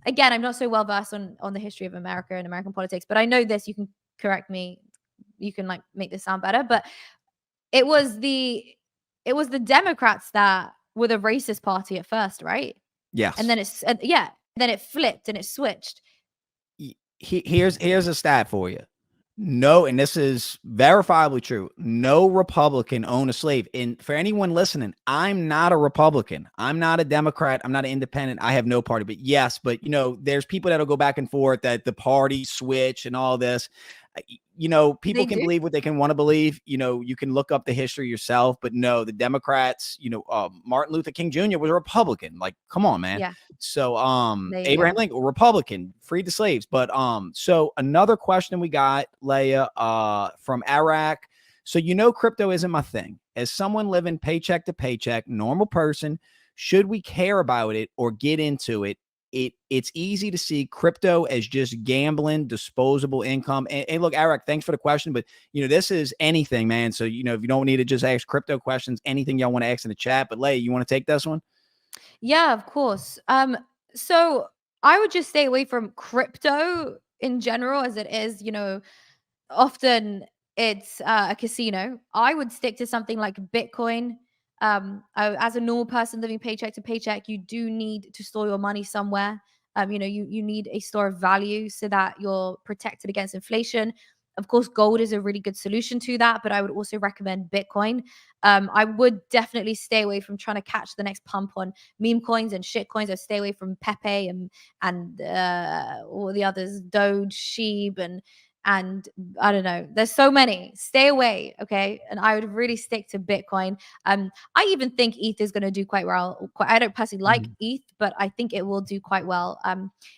Again, I'm not so well versed on the history of America and American politics, but I know this. You can correct me. You can, like, make this sound better, but it was the Democrats that were the racist party at first, right? Yes. And then then it flipped and it switched. Here's a stat for you. No, and this is verifiably true. No Republican owned a slave. And for anyone listening, I'm not a Republican. I'm not a Democrat. I'm not an independent. I have no party. But yes, there's people that'll go back and forth that the party switch and all this. People can believe what they can want to believe. You can look up the history yourself, but no, the Democrats, Martin Luther King Jr. was a Republican. Like, come on, man. Yeah. So, Abraham Lincoln, Republican, freed the slaves. But, so another question we got, Layah, from Iraq. So, crypto isn't my thing. As someone living paycheck to paycheck, normal person, should we care about it or get into it? It's easy to see crypto as just gambling, disposable income. And look, Eric, thanks for the question, but this is anything, man. So, if you don't need to just ask crypto questions, anything y'all want to ask in the chat, but Layah, you want to take this one? Yeah, of course. So I would just stay away from crypto in general, as it is, often it's a casino. I would stick to something like Bitcoin. As a normal person living paycheck to paycheck, you do need to store your money somewhere. You need a store of value so that you're protected against inflation. Of course, gold is a really good solution to that, but I would also recommend Bitcoin. I would definitely stay away from trying to catch the next pump on meme coins and shit coins. I'd stay away from Pepe and all the others, Doge, Sheeb, and I don't know. There's so many. Stay away, okay? And I would really stick to Bitcoin. I even think ETH is going to do quite well. I don't personally like ETH, but I think it will do quite well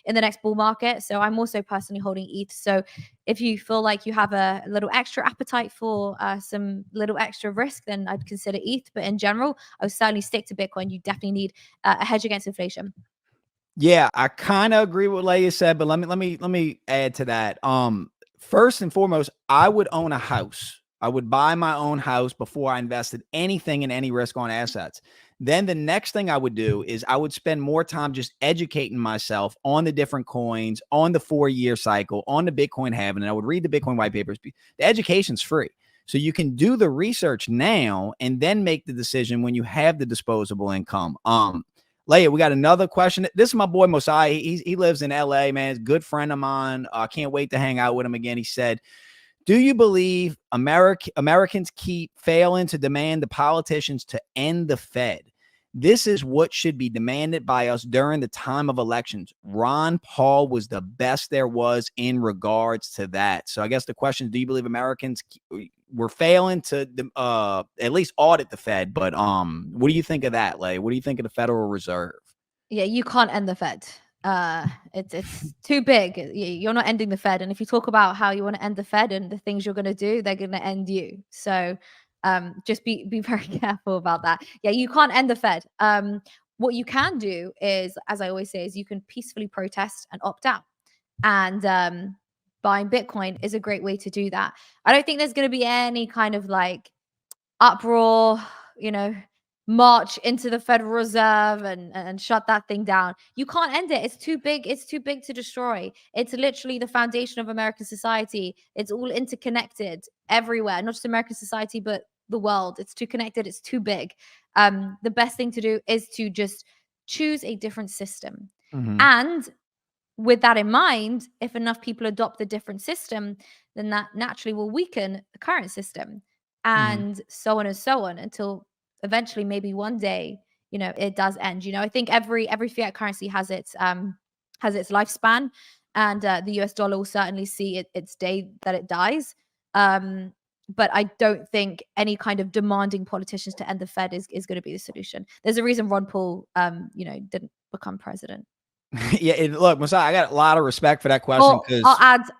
in the next bull market. So I'm also personally holding ETH. So if you feel like you have a little extra appetite for some little extra risk, then I'd consider ETH. But in general, I would certainly stick to Bitcoin. You definitely need a hedge against inflation. Yeah, I kind of agree with what Layah said, but let me add to that. First and foremost, I would own a house. I would buy my own house before I invested anything in any risk on assets. Then the next thing I would do is I would spend more time just educating myself on the different coins, on the 4-year cycle, on the Bitcoin halving, and I would read the Bitcoin white papers. The education's free. So you can do the research now and then make the decision when you have the disposable income. Layah, we got another question. This is my boy Mosiah. He lives in LA, man. He's a good friend of mine. I can't wait to hang out with him again. He said, do you believe Americans keep failing to demand the politicians to end the Fed? This is what should be demanded by us during the time of elections. Ron Paul was the best there was in regards to that. So I guess the question is, do you believe Americans were failing to at least audit the Fed? But what do you think of that, Layah? What do you think of the Federal Reserve? Yeah, you can't end the Fed. It's too big. You're not ending the Fed. And if you talk about how you want to end the Fed and the things you're going to do, they're going to end you. So just be very careful about that. Yeah, you can't end the Fed. What you can do is, as I always say, is you can peacefully protest and opt out. And buying Bitcoin is a great way to do that. I don't think there's going to be any kind of like uproar, march into the Federal Reserve and shut that thing down. You can't end it. It's too big. It's too big to destroy. It's literally the foundation of American society. It's all interconnected everywhere, not just American society, but the world. It's too connected. It's too big. The best thing to do is to just choose a different system. Mm-hmm. And with that in mind, if enough people adopt the different system, then that naturally will weaken the current system, and so on and so on, until eventually, maybe one day, it does end. I think every fiat currency has its lifespan, and the US dollar will certainly see its day that it dies. But I don't think any kind of demanding politicians to end the Fed is going to be the solution. There's a reason Ron Paul, didn't become president. Yeah, and look, Mosiah, I got a lot of respect for that question because I'll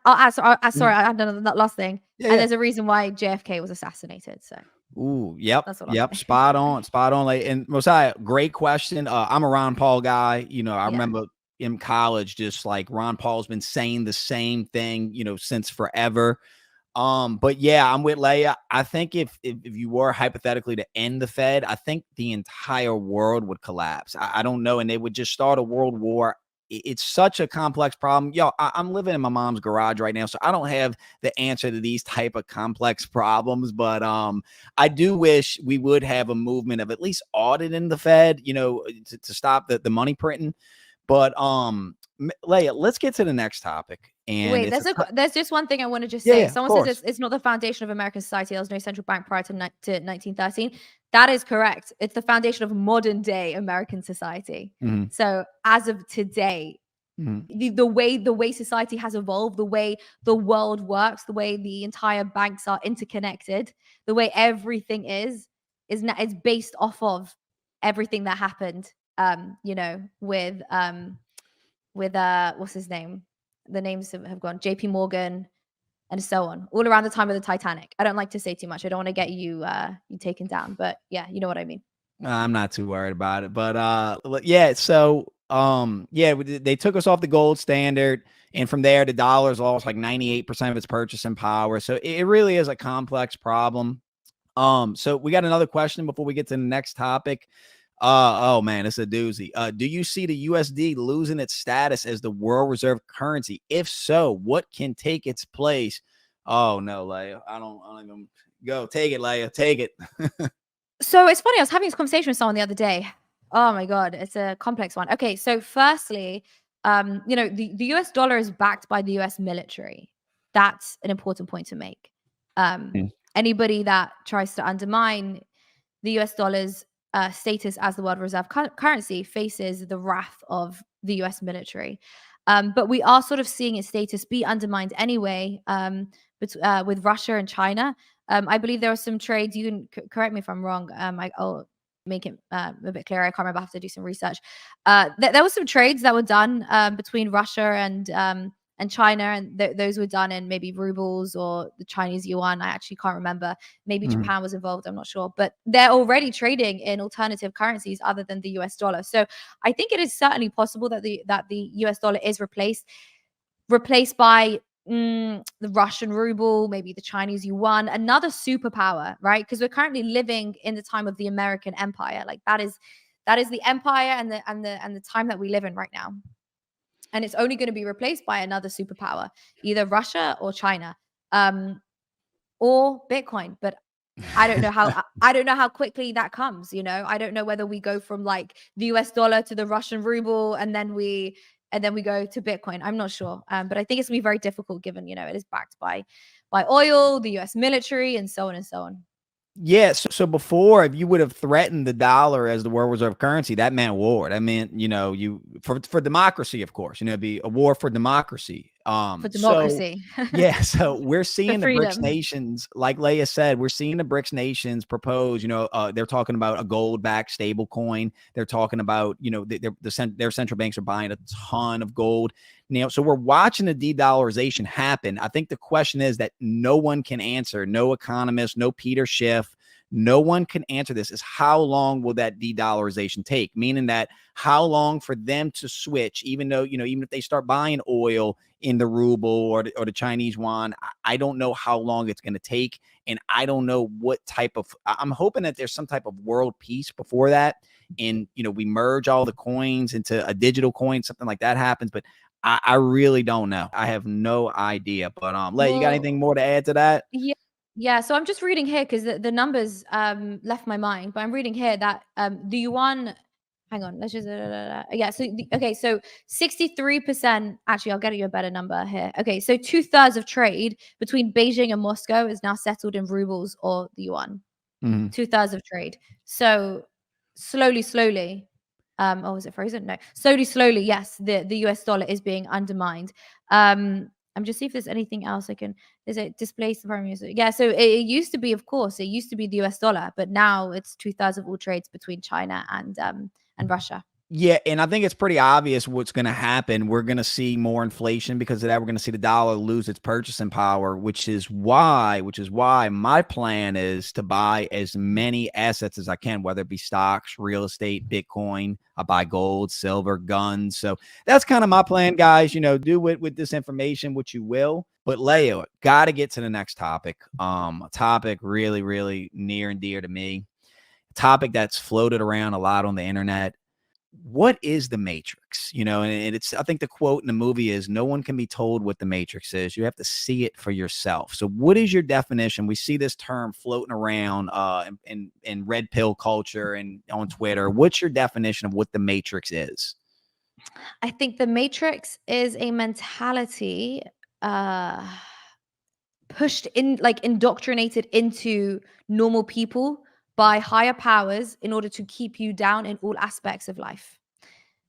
add. Sorry, I had another last thing. Yeah. There's a reason why JFK was assassinated. So. Yep. That's what Spot on. Like, and Mosiah, great question. I'm a Ron Paul guy. I remember in college, just like Ron Paul's been saying the same thing, since forever. But yeah, I'm with Layah. I think if you were hypothetically to end the Fed, I think the entire world would collapse. I don't know. And they would just start a world war. It's such a complex problem. I'm living in my mom's garage right now, so I don't have the answer to these type of complex problems. But I do wish we would have a movement of at least auditing the Fed, to stop the money printing. But Layah, let's get to the next topic. And wait, there's just one thing I want to just say. Someone says it's not the foundation of American society. There was no central bank prior to 1913. That is correct. It's the foundation of modern day American society. Mm-hmm. So as of today, the way society has evolved, the way the world works, the way the entire banks are interconnected, the way everything is based off of everything that happened. With what's his name? The names have gone. JP Morgan and so on, all around the time of the Titanic. I don't like to say too much. I don't want to get you taken down, but yeah, you know what I mean. I'm not too worried about it, but yeah. So they took us off the gold standard, and from there, the dollar's lost like 98% of its purchasing power. So it really is a complex problem. So we got another question before we get to the next topic. Oh man, it's a doozy. Do you see the USD losing its status as the world reserve currency? If so, what can take its place? Oh no, Layah. I don't even go. Take it, Layah. Take it. So it's funny. I was having this conversation with someone the other day. Oh my God, it's a complex one. Okay, so firstly, the US dollar is backed by the US military. That's an important point to make. Anybody that tries to undermine the US dollar's status as the world reserve currency faces the wrath of the US military. But we are sort of seeing its status be undermined anyway, with Russia and China. I believe there are some trades. You can correct me if I'm wrong. I'll make it a bit clearer. I can't remember. I have to do some research. There were some trades that were done between Russia and China, and those were done in maybe rubles or the Chinese yuan. I actually can't remember. Maybe Japan was involved. I'm not sure, but they're already trading in alternative currencies other than the US dollar. So I think it is certainly possible that the US dollar is replaced by the Russian ruble, maybe the Chinese yuan, another superpower, right? Because we're currently living in the time of the American empire. Like that is the empire and the time that we live in right now. And it's only going to be replaced by another superpower, either Russia or China, or Bitcoin. But I don't know how quickly that comes. I don't know whether we go from like the US dollar to the Russian ruble and then we go to Bitcoin. I'm not sure. But I think it's gonna be very difficult given, it is backed by oil, the US military, and so on and so on. Yeah. So before, if you would have threatened the dollar as the world reserve currency, that meant war. That meant, for democracy, of course, it'd be a war for democracy. For democracy. Yeah, so we're seeing the BRICS freedom. nations, like Layah said, we're seeing the BRICS nations propose, they're talking about a gold-backed stable coin. They're talking about, their central banks are buying a ton of gold. So we're watching the de-dollarization happen. I think the question is that no one can answer, no economist, no Peter Schiff, no one can answer this, is how long will that de-dollarization take? Meaning that how long for them to switch, even though, even if they start buying oil in the ruble or the Chinese yuan, I don't know how long it's going to take. And I don't know what type of, I'm hoping that there's some type of world peace before that. And, we merge all the coins into a digital coin, something like that happens. But I really don't know. I have no idea. But Layah, you got anything more to add to that? Yeah. Yeah, so I'm just reading here because the numbers left my mind, but I'm reading here that the yuan. Hang on, let's just yeah. So so 63%. Actually, I'll get you a better number here. Okay, so 2/3 of trade between Beijing and Moscow is now settled in rubles or the yuan. 2/3 of trade. So slowly. Oh, is it frozen? No. Slowly. Yes, the US dollar is being undermined. I'm just see if there's anything else I can. Is it displaced the prime minister? Yeah. So it used to be, of course, it used to be the US dollar, but now it's 2/3 of all trades between China and Russia. Yeah, and I think it's pretty obvious what's going to happen. We're going to see more inflation because of that. We're going to see the dollar lose its purchasing power, which is why my plan is to buy as many assets as I can, whether it be stocks, real estate, Bitcoin. I buy gold, silver, guns. So that's kind of my plan, guys. Do with this information what you will. But Layah, got to get to the next topic. A topic really, really near and dear to me. A topic that's floated around a lot on the internet. What is the Matrix? And it's, I think the quote in the movie is, no one can be told what the Matrix is. You have to see it for yourself. So what is your definition? We see this term floating around in red pill culture and on Twitter. What's your definition of what the Matrix is? I think the Matrix is a mentality pushed in, like indoctrinated into normal people by higher powers in order to keep you down in all aspects of life.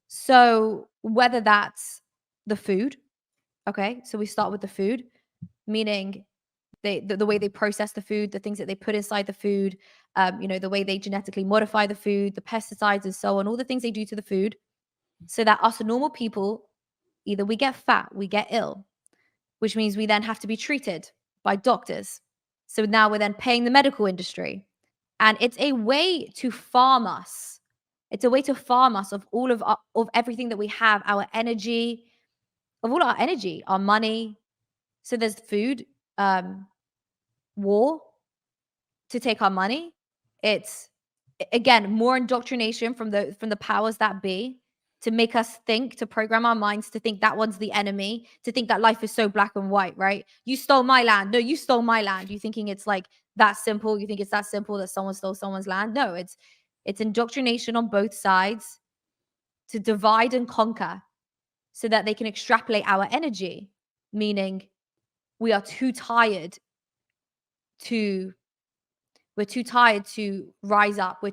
So whether that's the food, okay, so we start with the food, meaning the way they process the food, the things that they put inside the food, the way they genetically modify the food, the pesticides and so on, all the things they do to the food, so that us normal people, either we get fat, we get ill, which means we then have to be treated by doctors. So now we're then paying the medical industry. And it's a way to farm us. It's a way to farm us of all of everything that we have, our energy, of all our energy, our money. So there's food, war to take our money. It's again more indoctrination from the powers that be to make us think, to program our minds to think that one's the enemy, to think that life is so black and white, right? You stole my land. No, you stole my land. You thinking it's like that simple? You think it's that simple that someone stole someone's land? No, it's indoctrination on both sides to divide and conquer so that they can extrapolate our energy, meaning we are too tired to rise up.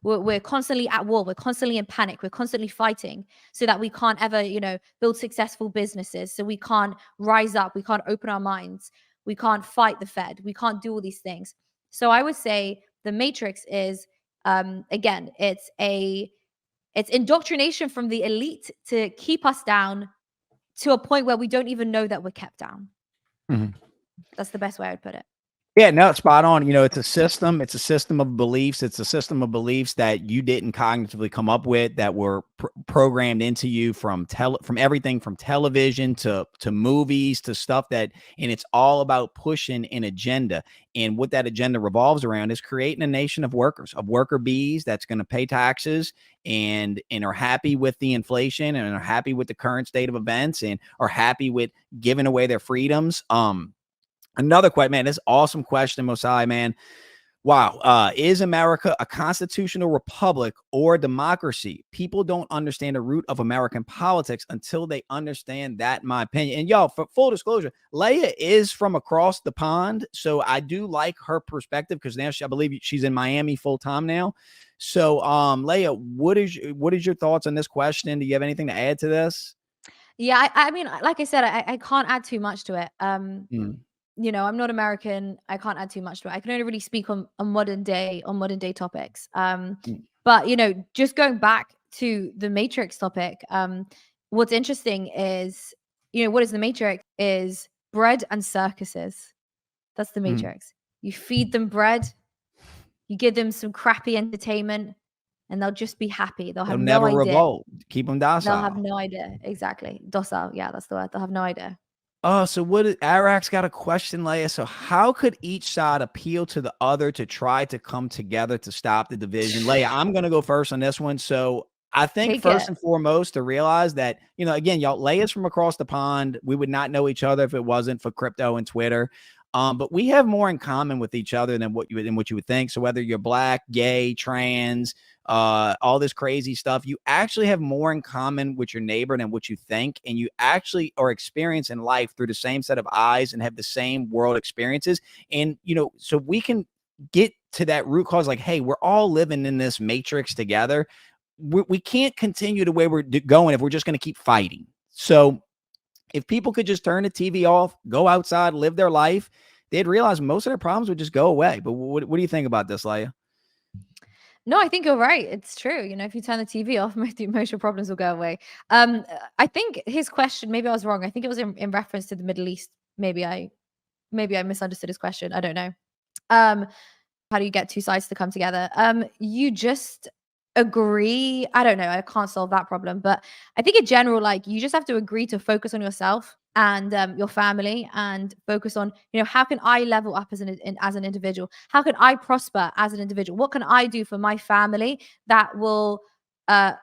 We're constantly at war. We're constantly in panic. We're constantly fighting so that we can't ever, build successful businesses. So we can't rise up. We can't open our minds. We can't fight the Fed. We can't do all these things. So I would say the Matrix is, again, it's indoctrination from the elite to keep us down to a point where we don't even know that we're kept down. Mm-hmm. That's the best way I would put it. Yeah, no, spot on. You know, it's a system. It's a system of beliefs. It's a system of beliefs that you didn't cognitively come up with, that were programmed into you from everything from television to movies to stuff that, and it's all about pushing an agenda. And what that agenda revolves around is creating a nation of workers, of worker bees that's going to pay taxes and are happy with the inflation and are happy with the current state of events and are happy with giving away their freedoms. Another question, man. This awesome question, Mosai, man. Wow. Is America a constitutional republic or a democracy? People don't understand the root of American politics until they understand that, in my opinion. And y'all, for full disclosure, Layah is from across the pond. So I do like her perspective because now I believe she's in Miami full time now. So Layah, what is your thoughts on this question? Do you have anything to add to this? Yeah, I mean, like I said, I can't add too much to it. Mm, You know, I'm not American. I can't add too much to it. I can only really speak on modern day topics. mm, But you know, just going back to the Matrix topic, what's interesting is, you know, what is the Matrix? Is bread and circuses. That's the mm. Matrix. You feed them bread, you give them some crappy entertainment, and they'll just be happy. They'll They'll have no never idea. revolt. Keep them They'll have docile. no idea. Exactly. Docile. Yeah, that's the word. They'll have no idea. Oh, so Arak's got a question, Layah. So how could each side appeal to the other to try to come together to stop the division? Layah, I'm going to go first on this one. So I think Take it. first and foremost to realize that, you know, again, y'all, Layah's from across the pond. We would not know each other if it wasn't for crypto and Twitter. But we have more in common with each other than what you would think. So whether you're black, gay, trans, all this crazy stuff, you actually have more in common with your neighbor than what you think. And you actually are experiencing life through the same set of eyes and have the same world experiences. And, you know, so we can get to that root cause, like, hey, we're all living in this matrix together. We can't continue the way we're going if we're just going to keep fighting. So if people could just turn the TV off, go outside, live their life, they'd realize most of their problems would just go away. But what do you think about this, Layah? No, I think you're right. It's true. You know, if you turn the TV off, most of the emotional problems will go away. I think his question, maybe I was wrong. I think it was in reference to the Middle East. Maybe I misunderstood his question. I don't know. Um, how do you get two sides to come together? You just agree. I don't know. I can't solve that problem, but I think in general, like you just have to agree to focus on yourself and your family, and focus on, you know, how can I level up as as an individual? How can I prosper as an individual? What can I do for my family that will uh,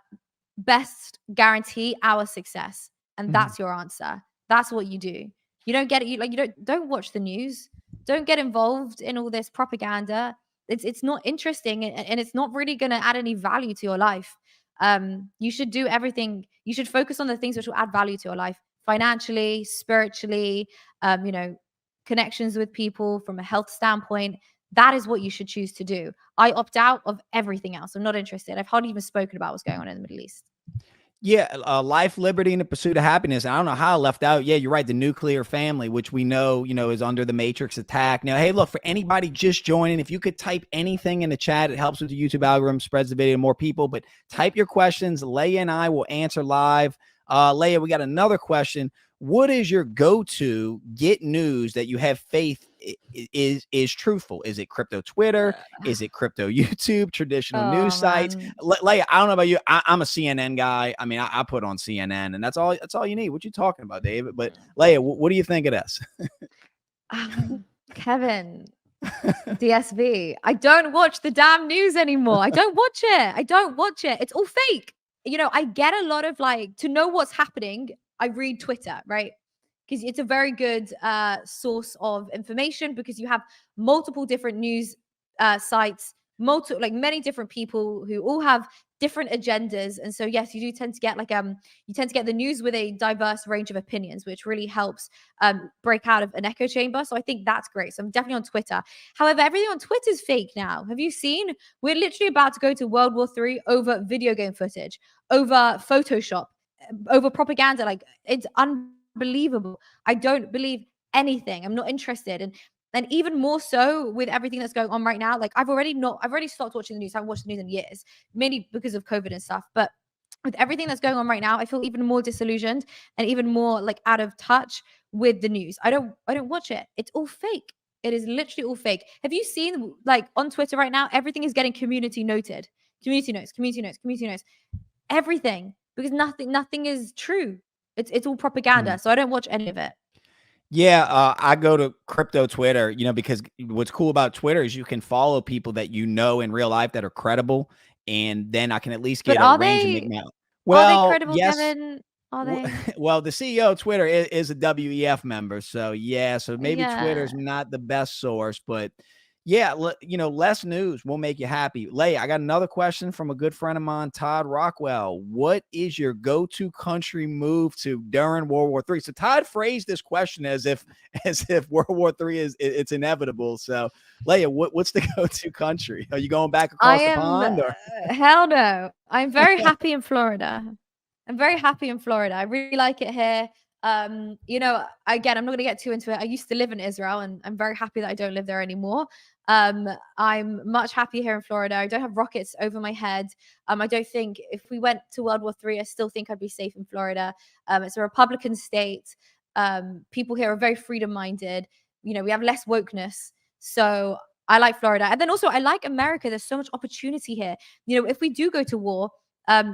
best guarantee our success? And Mhm. that's your answer. That's what you do. You don't get it. You don't watch the news. Don't get involved in all this propaganda. It's not interesting, and it's not really going to add any value to your life. You should do everything. You should focus on the things which will add value to your life, financially, spiritually, you know, connections with people from a health standpoint. That is what you should choose to do. I opt out of everything else. I'm not interested. I've hardly even spoken about what's going on in the Middle East. Yeah, life, liberty, and the pursuit of happiness. And I don't know how I left out. Yeah, you're right. The nuclear family, which we know, you know, is under the Matrix attack. Now, hey, look, for anybody just joining, if you could type anything in the chat, it helps with the YouTube algorithm, spreads the video to more people. But type your questions. Layah and I will answer live. Layah, we got another question. What is your go-to get news that you have faith is truthful? Is it crypto Twitter? Is it crypto YouTube? Traditional news Oh sites? man. Layah, I don't know about you. I'm a CNN guy. I mean, I put on CNN, and that's all. That's all you need. What you talking about, David? But Layah, what do you think of this? Kevin, DSV. I don't watch the damn news anymore. I don't watch it. I don't watch it. It's all fake. You know, I get a lot of like, to know what's happening, I read Twitter, right? Because it's a very good source of information, because you have multiple different news sites, many different people who all have different agendas. And so yes, you do tend to get you tend to get the news with a diverse range of opinions, which really helps break out of an echo chamber. So I think that's great. So I'm definitely on Twitter. However, everything on Twitter is fake now. Have you seen? We're literally about to go to World War III over video game footage, over Photoshop, over propaganda. Like, it's unbelievable. I don't believe anything. I'm not interested. And even more so with everything that's going on right now. Like, I've already stopped watching the news. I haven't watched the news in years, mainly because of COVID and stuff. But with everything that's going on right now, I feel even more disillusioned and even more like out of touch with the news. I don't watch it. It's all fake. It is literally all fake. Have you seen, like, on Twitter right now, everything is getting community noted. Community notes, community notes, community notes. Everything. Because nothing is true. It's all propaganda. So I don't watch any of it. Yeah, I go to crypto Twitter, because what's cool about Twitter is you can follow people that you know in real life that are credible, and then I can at least But get a range and make my are they well, credible, yes. Kevin? Are they? Well, the CEO of Twitter is a WEF member, so yeah, so maybe Yeah. Twitter's not the best source, but yeah, less news will make you happy. Layah, I got another question from a good friend of mine, Todd Rockwell. What is your go-to country move to during World War III? So Todd phrased this question as if World War III it's inevitable. So Layah, what's the go-to country? Are you going back I across the am pond or? hell no. I'm very happy in Florida. I'm very happy in Florida. I really like it here. Again, I'm not gonna get too into it. I used to live in Israel, and I'm very happy that I don't live there anymore. I'm much happier here in Florida. I don't have rockets over my head. I don't think if we went to World War III, I still think I'd be safe in Florida. It's a Republican state. People here are very freedom-minded. We have less wokeness. So I like Florida. And then also I like America. There's so much opportunity here. If we do go to war,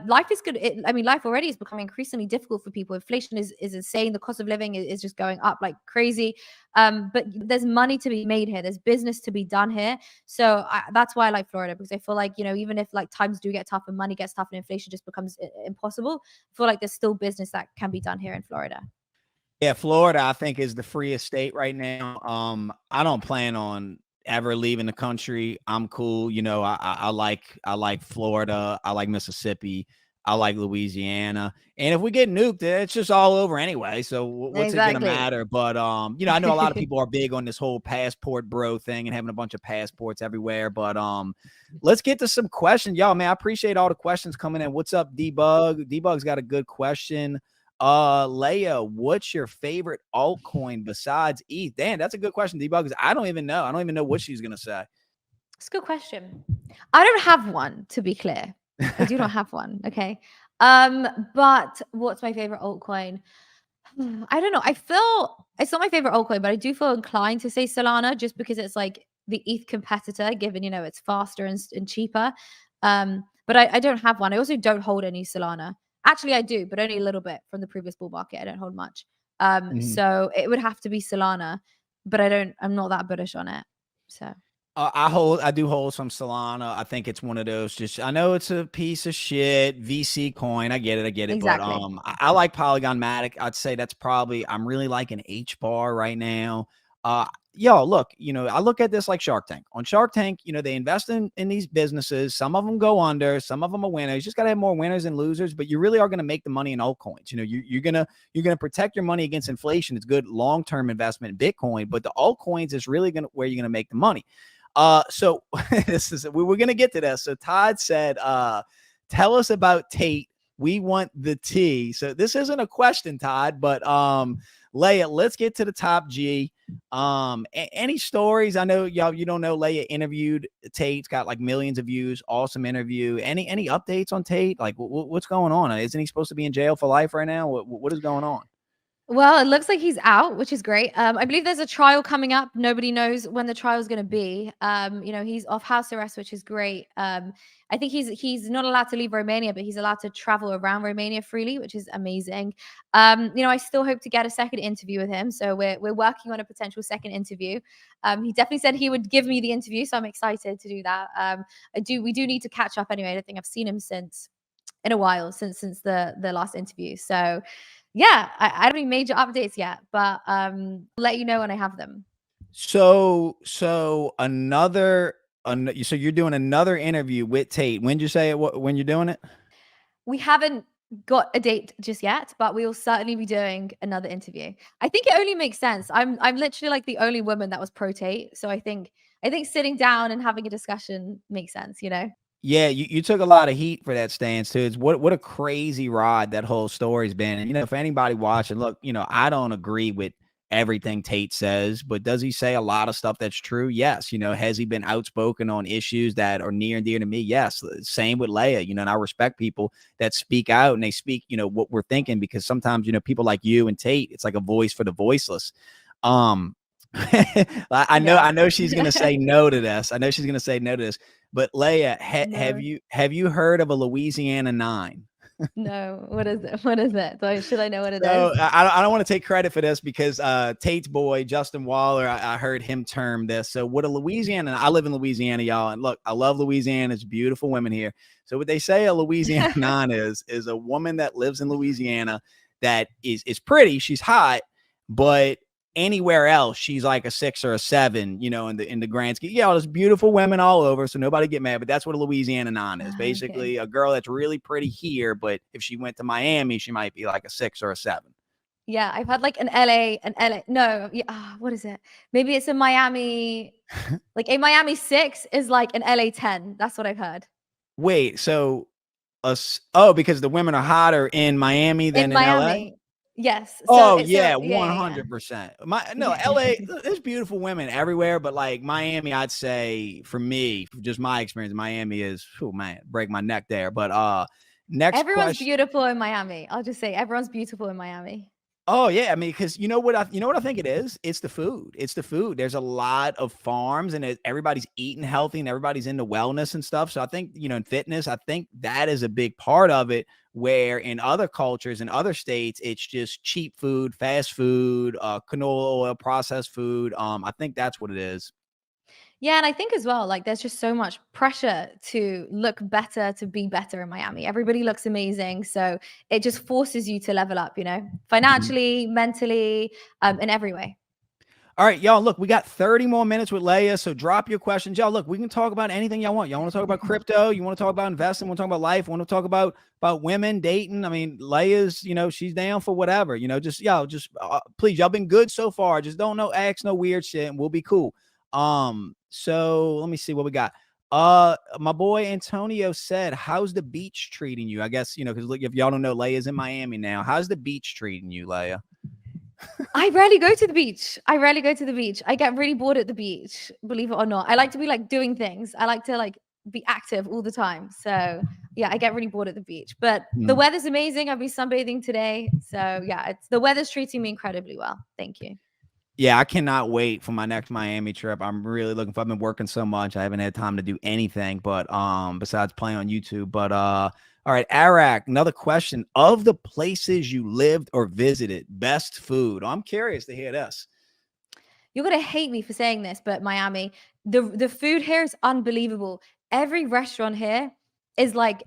life is good. Life already is becoming increasingly difficult for people. Inflation is insane. The cost of living is just going up like crazy. But there's money to be made here. There's business to be done here. So that's why I like Florida, because I feel like, even if like times do get tough and money gets tough and inflation just becomes impossible, I feel like there's still business that can be done here in Florida. Yeah, Florida, I think, is the freest state right now. I don't plan on ever leaving the country. I'm cool. I like Florida. I like Mississippi. I like Louisiana. And if we get nuked, it's just all over anyway. So what's it gonna Exactly. matter? But I know a lot of people are big on this whole passport bro thing and having a bunch of passports everywhere. But let's get to some questions. Y'all, man, I appreciate all the questions coming in. What's up, D-Bug? D-Bug's got a good question. Layah, what's your favorite altcoin besides ETH? Damn, that's a good question, D-Bug, because I don't even know. I don't even know what she's gonna say. It's a good question. I don't have one, to be clear. I do not have one. Okay. But what's my favorite altcoin? I don't know. I feel it's not my favorite altcoin, but I do feel inclined to say Solana just because it's like the ETH competitor, given it's faster and cheaper. But I don't have one. I also don't hold any Solana. Actually, I do, but only a little bit from the previous bull market. I don't hold much. Mhm. So it would have to be Solana, but I'm not that bullish on it. So I do hold some Solana. I think it's one of those. I know it's a piece of shit VC coin. I get it. But exactly. I like Polygon Matic. I'd say that's probably. I'm really liking H bar right now. Look, I look at this like Shark Tank. On Shark Tank, they invest in these businesses. Some of them go under. Some of them are winners. You just gotta have more winners than losers. But you really are gonna make the money in altcoins. You're gonna protect your money against inflation. It's good long term investment in Bitcoin. But the altcoins is really where you're gonna make the money. So we're gonna get to this. So Todd said, tell us about Tate. We want the tea. So this isn't a question, Todd, but Layah, let's get to the top G. Any stories? I know y'all, you don't know, Layah interviewed Tate. It's got like millions of views. Awesome interview. Any updates on Tate? Like what's going on? Isn't he supposed to be in jail for life right now? What is going on? Well, it looks like he's out, which is great. I believe there's a trial coming up. Nobody knows when the trial is going to be. He's off house arrest, which is great. I think he's not allowed to leave Romania, but he's allowed to travel around Romania freely, which is amazing. I still hope to get a second interview with him, so we're working on a potential second interview. He definitely said he would give me the interview, so I'm excited to do that. We do need to catch up anyway. I don't think I've seen him in a while since the last interview. So yeah, I don't have any major updates yet, but I'll let you know when I have them. So so you're doing another interview with Tate. When did you say it? When you're doing it? We haven't got a date just yet, but we will certainly be doing another interview. I think it only makes sense. I'm literally like the only woman that was pro Tate, so I think sitting down and having a discussion makes sense. Yeah, you took a lot of heat for that stance too. It's what a crazy ride that whole story's been. And for anybody watching, look, I don't agree with everything Tate says, but does he say a lot of stuff that's true? Yes. Has he been outspoken on issues that are near and dear to me? Yes. Same with Layah, and I respect people that speak out and they speak, what we're thinking, because sometimes, people like you and Tate, it's like a voice for the voiceless. I know, Yeah. I know she's gonna say no to this. I know she's gonna say no to this. But Layah, No. have you heard of a Louisiana Nine? No. What is it? What is it? Should I know what it So is? I don't want to take credit for this because Tate's boy Justin Waller, I heard him term this. So what a Louisiana, I live in Louisiana, y'all, and look, I love Louisiana. It's beautiful women here. So what they say a Louisiana Nine is a woman that lives in Louisiana that is pretty, she's hot, but anywhere else she's like a 6 or a 7, in the grand scheme. Yeah, there's beautiful women all over, so nobody get mad, but that's what a Louisiana Nine is. Okay. Basically a girl that's really pretty here, but if she went to Miami she might be like a 6 or a 7. Yeah, I've had like an LA. No, yeah, what is it? Maybe it's a Miami. Like a Miami 6 is like an LA 10. That's what I've heard. Wait, so oh, because the women are hotter in Miami than In in LA? Miami. Yes. Oh So yeah, yeah. 100%. No, Yeah. LA, there's beautiful women everywhere, but like Miami, I'd say for me, just my experience, Miami is, oh man, break my neck there. But next Everyone's question. beautiful in Miami. I'll just say everyone's beautiful in Miami. Oh yeah, I mean, because you know what I think it is? It's the food. It's the food. There's a lot of farms, and everybody's eating healthy, and everybody's into wellness and stuff. So I think in fitness, I think that is a big part of it. Where in other cultures, in other states, it's just cheap food, fast food, canola oil, processed food. I think that's what it is. Yeah, and I think as well, like there's just so much pressure to look better, to be better in Miami. Everybody looks amazing. So it just forces you to level up, Mhm. financially, mentally, in every way. All right, y'all, look, we got 30 more minutes with Layah, so drop your questions. Y'all, look, we can talk about anything y'all want. Y'all want to talk about crypto? You want to talk about investing? Want to talk about life? Want to talk about women, dating? I mean, Layah's, she's down for whatever. Please, y'all been good so far. Just don't ask no weird shit, and we'll be cool. So let me see what we got. My boy Antonio said, "How's the beach treating you?" I guess because look, if y'all don't know, Layah's in Miami now. How's the beach treating you, Layah? I rarely go to the beach. I rarely go to the beach. I get really bored at the beach, believe it or not. I like to be like doing things. I like to like be active all the time. So yeah, I get really bored at the beach. But the Mm. weather's amazing. I'll be sunbathing today. So yeah, the weather's treating me incredibly well. Thank you. Yeah, I cannot wait for my next Miami trip. I'm really looking for. I've been working so much, I haven't had time to do anything, but besides playing on YouTube. But all right, Arak, another question. Of the places you lived or visited, best food. I'm curious to hear this. You're gonna hate me for saying this, but Miami, the food here is unbelievable. Every restaurant here is like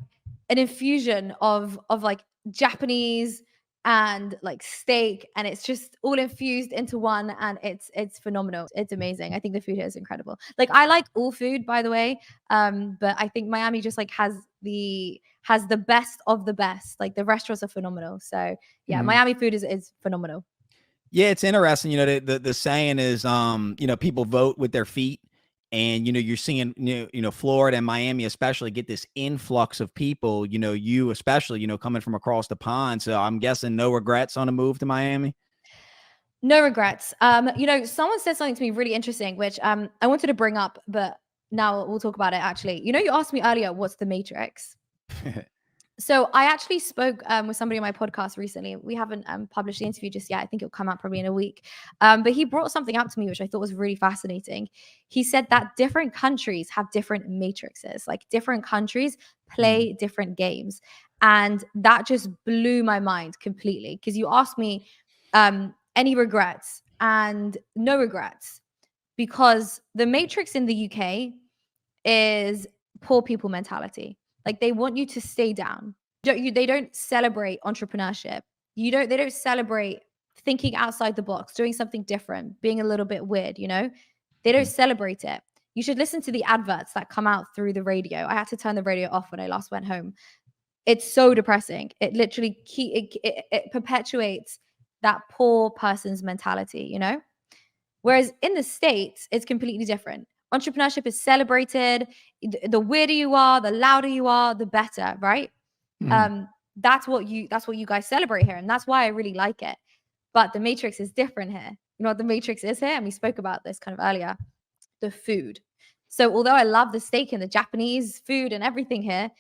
an infusion of like Japanese and like steak, and it's just all infused into one, and it's phenomenal. It's amazing. I think the food here is incredible. Like I like all food, by the way, but I think Miami just like has the best of the best. Like the restaurants are phenomenal. So yeah, Mhm. Miami food is phenomenal. Yeah, it's interesting. The saying is, people vote with their feet, and you're seeing Florida and Miami especially get this influx of people. You especially coming from across the pond. So I'm guessing no regrets on a move to Miami. No regrets. Someone said something to me really interesting, which I wanted to bring up, but now we'll talk about it actually. You asked me earlier, what's the matrix? So I actually spoke with somebody on my podcast recently. We haven't published the interview just yet. I think it'll come out probably in a week. But he brought something up to me, which I thought was really fascinating. He said that different countries have different matrices, like different countries Mm, play different games. And that just blew my mind completely. Because you asked me any regrets, and no regrets, because the matrix in the UK is poor people mentality. Like they want you to stay down. They don't celebrate entrepreneurship. They don't celebrate thinking outside the box, doing something different, being a little bit weird, They don't mm, celebrate it. You should listen to the adverts that come out through the radio. I had to turn the radio off when I last went home. It's so depressing. It literally it perpetuates that poor person's mentality. Whereas in the States, it's completely different. Entrepreneurship is celebrated. The weirder you are, the louder you are, the better, right? mm. That's what you guys celebrate here. And that's why I really like it. But the Matrix is different here. You know what the Matrix is here? And we spoke about this kind of earlier. The food. So although I love the steak and the Japanese food and everything here,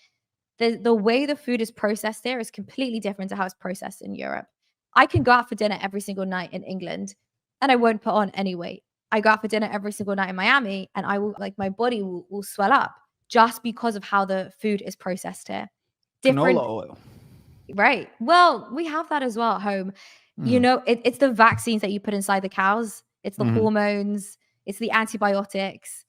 the way the food is processed here is completely different to how it's processed in Europe. I can go out for dinner every single night in England and I won't put on any weight. I go out for dinner every single night in Miami, and I will like my body will swell up just because of how the food is processed here. Canola Different, oil. right? Well, we have that as well at home. You Mm, know, it's the vaccines that you put inside the cows. It's the mhm, hormones. It's the antibiotics,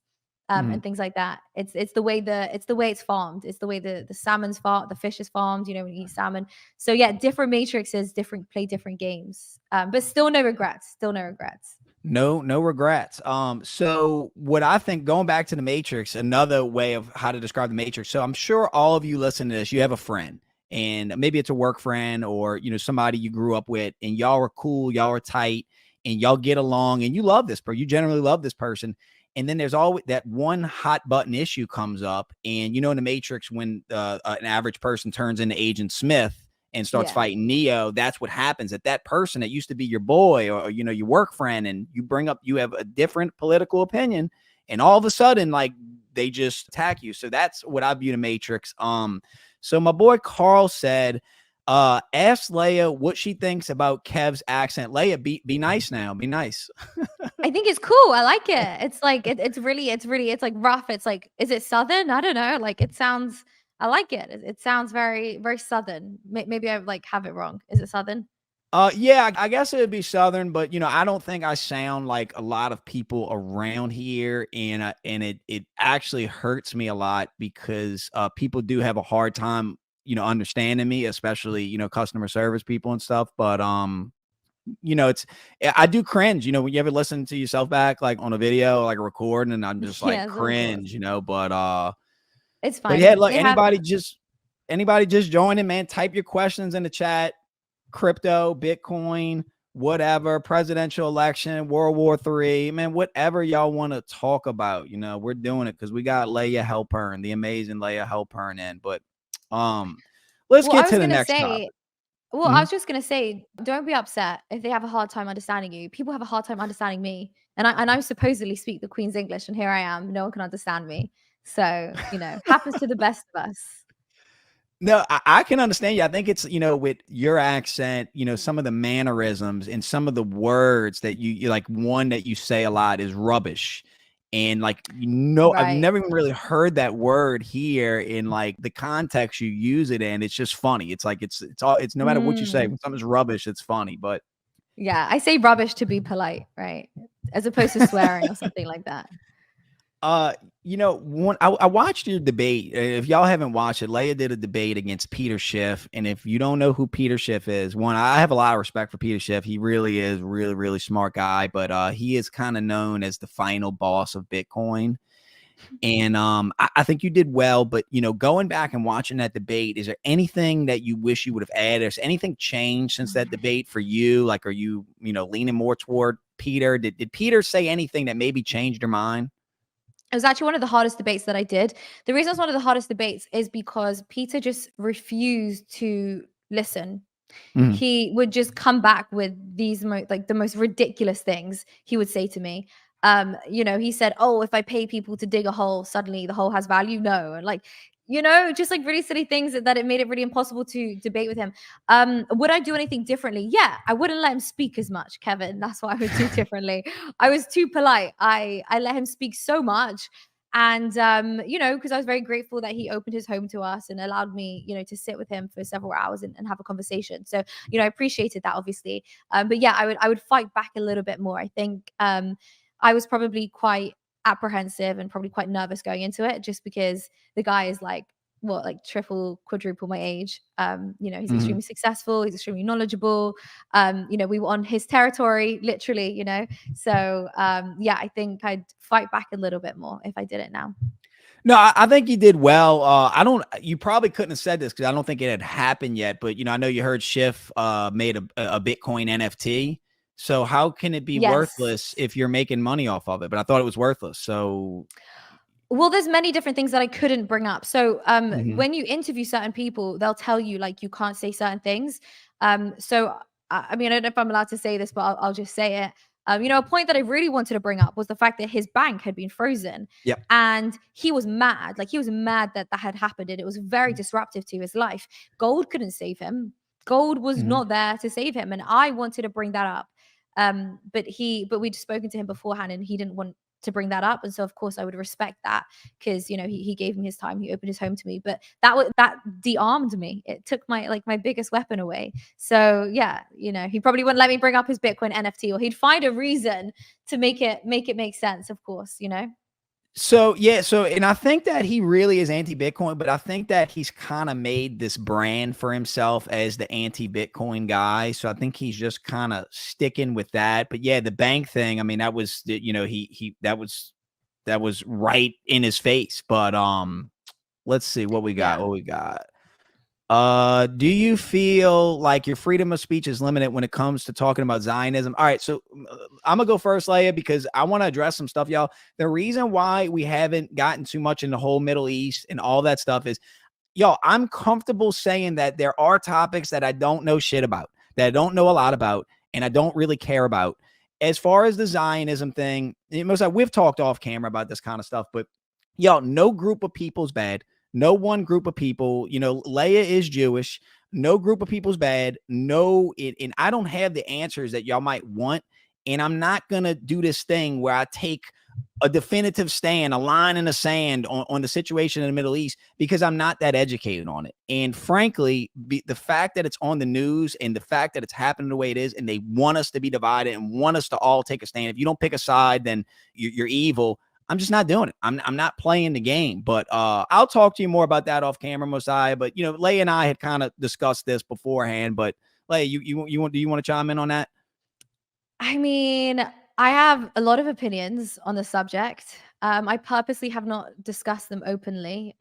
mhm. and things like that. It's the way it's farmed. It's the way the salmon's farmed, the fish is farmed. You know, when you eat salmon. So yeah, different matrices, play different games. But still no regrets. Still no regrets. No regrets. So what I think, going back to the Matrix, another way of how to describe the Matrix. So I'm sure all of you listening to this, you have a friend, and maybe it's a work friend or somebody you grew up with, and y'all are cool, y'all are tight, and y'all get along, and you love this person, you generally love this person. And then there's always that one hot button issue comes up, and in the Matrix, when an average person turns into Agent Smith and starts Yeah. fighting Neo, that's what happens. That person that used to be your boy or your work friend, and you have a different political opinion, and all of a sudden, like, they just attack you. So that's what I view the Matrix. So my boy Carl said, ask Layah what she thinks about Kev's accent. Layah, be nice now. Be nice. I think it's cool. I like it. It's like it's really it's like rough. It's like, is it southern? I don't know. Like it sounds. I like it. It sounds very very southern. Maybe I like have it wrong. Is it southern? Yeah, I guess it would be Southern, but I don't think I sound like a lot of people around here, and it actually hurts me a lot because people do have a hard time, understanding me, especially customer service people and stuff. But it's I do cringe, when you ever listen to yourself back like on a video, like a recording, and I'm just like Yes, of course. cringe, It's but yeah, fine. look, It happens. anybody just joining, man, type your questions in the chat. Crypto, Bitcoin, whatever, presidential election, World War III, man, whatever y'all want to talk about, we're doing it because we got Layah Heilpern, the amazing Layah Heilpern in. But let's Well, I get was to the gonna next say. topic. Well, I Mhm. was just gonna say, don't be upset if they have a hard time understanding you. People have a hard time understanding me, and I supposedly speak the Queen's English, and here I am. No one can understand me. So happens to the best of us. No, I can understand you. I think it's, with your accent, some of the mannerisms and some of the words that you like, one that you say a lot is rubbish. And like, I've Right. never even really heard that word here in like the context you use it in. It's just funny. It's like, it's no matter what you say, Mm. when something's rubbish, it's funny. But Yeah, I say rubbish to be polite, right? As opposed to swearing or something like that. Uh, one I watched your debate. If y'all haven't watched it, Layah did a debate against Peter Schiff, and if you don't know who Peter Schiff is, one, I have a lot of respect for Peter Schiff. He really is really really smart guy, but he is kind of known as the final boss of Bitcoin. And I think you did well, but going back and watching that debate, is there anything that you wish you would have added? Has anything changed since that debate for you? Like, are you leaning more toward Peter? Did Peter say anything that maybe changed your mind? It was actually one of the hardest debates that I did. The reason it's one of the hardest debates is because Peter just refused to listen. Mhm. He would just come back with these like the most ridiculous things he would say to me. He said, "Oh, if I pay people to dig a hole, suddenly the hole has value." No, and like, just like really silly things that it made it really impossible to debate with him. Would I do anything differently? Yeah, I wouldn't let him speak as much, Kevin. That's what I would do differently. I was too polite. I let him speak so much. And because I was very grateful that he opened his home to us and allowed me, to sit with him for several hours and have a conversation. So, I appreciated that, obviously. But yeah, I would fight back a little bit more. I think I was probably quite apprehensive and probably quite nervous going into it, just because the guy is like, what, like triple quadruple my age. He's Mhm. extremely successful, he's extremely knowledgeable. We were on his territory, literally. So yeah, I think I'd fight back a little bit more if I did it now. No, I think you did well. You probably couldn't have said this because I don't think it had happened yet, but I know you heard Schiff made a Bitcoin NFT. So how can it be Yes. worthless if you're making money off of it? But I thought it was worthless. So Well, there's many different things that I couldn't bring up. So, Mhm. when you interview certain people, they'll tell you like you can't say certain things. So I mean, I don't know if I'm allowed to say this, but I'll just say it. A point that I really wanted to bring up was the fact that his bank had been frozen, Yep. and he was mad. Like he was mad that that had happened, and it was very disruptive to his life. Gold couldn't save him. Gold was Mhm. not there to save him, and I wanted to bring that up. But we'd spoken to him beforehand, and he didn't want to bring that up, and so of course I would respect that, because he gave me his time, he opened his home to me, but that de-armed me. It took my biggest weapon away. So yeah, he probably wouldn't let me bring up his Bitcoin NFT, or he'd find a reason to make it make sense, of course. So yeah, and I think that he really is anti-Bitcoin, but I think that he's kind of made this brand for himself as the anti-Bitcoin guy. So I think he's just kind of sticking with that. But yeah, the bank thing, I mean, that was that was right in his face. But let's see what we got. Yeah. What we got. Do you feel like your freedom of speech is limited when it comes to talking about Zionism? All right, so I'm gonna go first, Layah, because I want to address some stuff, y'all. The reason why we haven't gotten too much in the whole Middle East and all that stuff is, y'all, I'm comfortable saying that there are topics that I don't know shit about, that I don't know a lot about, and I don't really care about. As far as the Zionism thing, we've talked off camera about this kind of stuff, but y'all, no group of people's bad. No one group of people, Layah is Jewish. No group of people's bad. And I don't have the answers that y'all might want. And I'm not going to do this thing where I take a definitive stand, a line in the sand on the situation in the Middle East, because I'm not that educated on it. And frankly, the fact that it's on the news and the fact that it's happening the way it is, and they want us to be divided and want us to all take a stand. If you don't pick a side, then you're evil. I'm just not doing it. I'm not playing the game. But I'll talk to you more about that off camera, Mosiah. But Layah and I had kind of discussed this beforehand. But Layah, do you want to chime in on that? I mean, I have a lot of opinions on the subject. I purposely have not discussed them openly,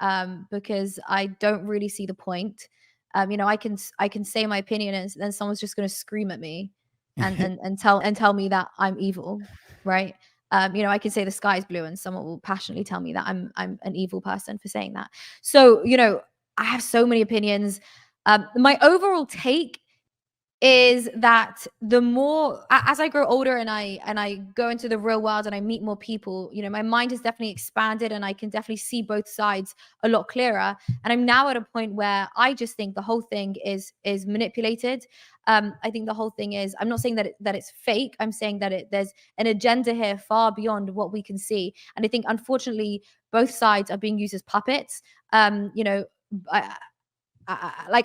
because I don't really see the point. I can say my opinion, and then someone's just going to scream at me and tell me that I'm evil, right? I can say the sky is blue, and someone will passionately tell me that I'm an evil person for saying that. So I have so many opinions. My overall take is that the more as I grow older and I go into the real world and I meet more people, my mind has definitely expanded, and I can definitely see both sides a lot clearer. And I'm now at a point where I just think the whole thing is manipulated. I think the whole thing is, I'm not saying that it's fake. I'm saying that there's an agenda here far beyond what we can see. And I think, unfortunately, both sides are being used as puppets. Like,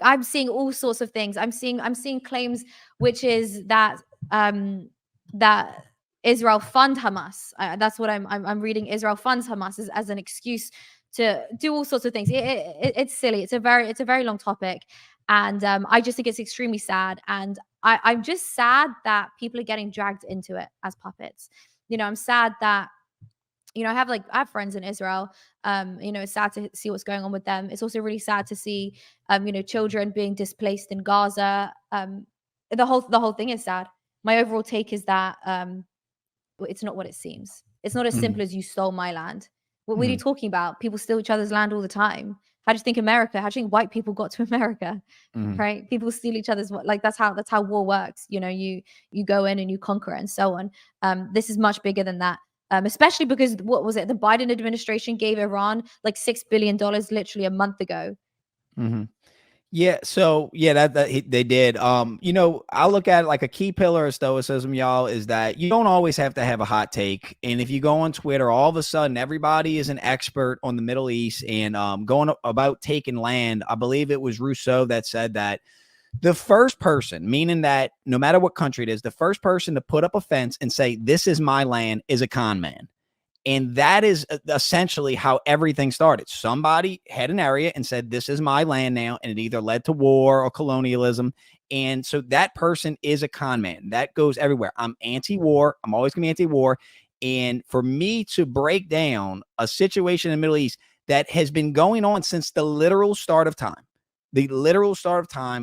I'm seeing all sorts of things. I'm seeing claims, which is that that Israel fund Hamas. That's what I'm reading. Israel funds Hamas as an excuse to do all sorts of things. It's silly. It's a very long topic, and I just think it's extremely sad. And I'm just sad that people are getting dragged into it as puppets. I'm sad that I have friends in Israel. It's sad to see what's going on with them. It's also really sad to see, children being displaced in Gaza. The whole thing is sad. My overall take is that it's not what it seems. It's not as simple as you stole my land. What are you talking about? People steal each other's land all the time. How do you think How do you think white people got to America? Right? People steal each other's, that's how war works. You go in and you conquer and so on. This is much bigger than that. Especially because, what was it? The Biden administration gave Iran like $6 billion literally a month ago. Yeah. So yeah, they did. I look at it like a key pillar of stoicism, y'all, is that you don't always have to have a hot take. And if you go on Twitter, all of a sudden everybody is an expert on the Middle East and going about taking land. I believe it was Rousseau that said that the first person, meaning that no matter what country it is, the first person to put up a fence and say, "This is my land," is a con man. And that is essentially how everything started. Somebody had an area and said, "This is my land now." And it either led to war or colonialism. And so that person is a con man. That goes everywhere. I'm anti-war. I'm always going to be anti-war. And for me to break down a situation in the Middle East that has been going on since the literal start of time,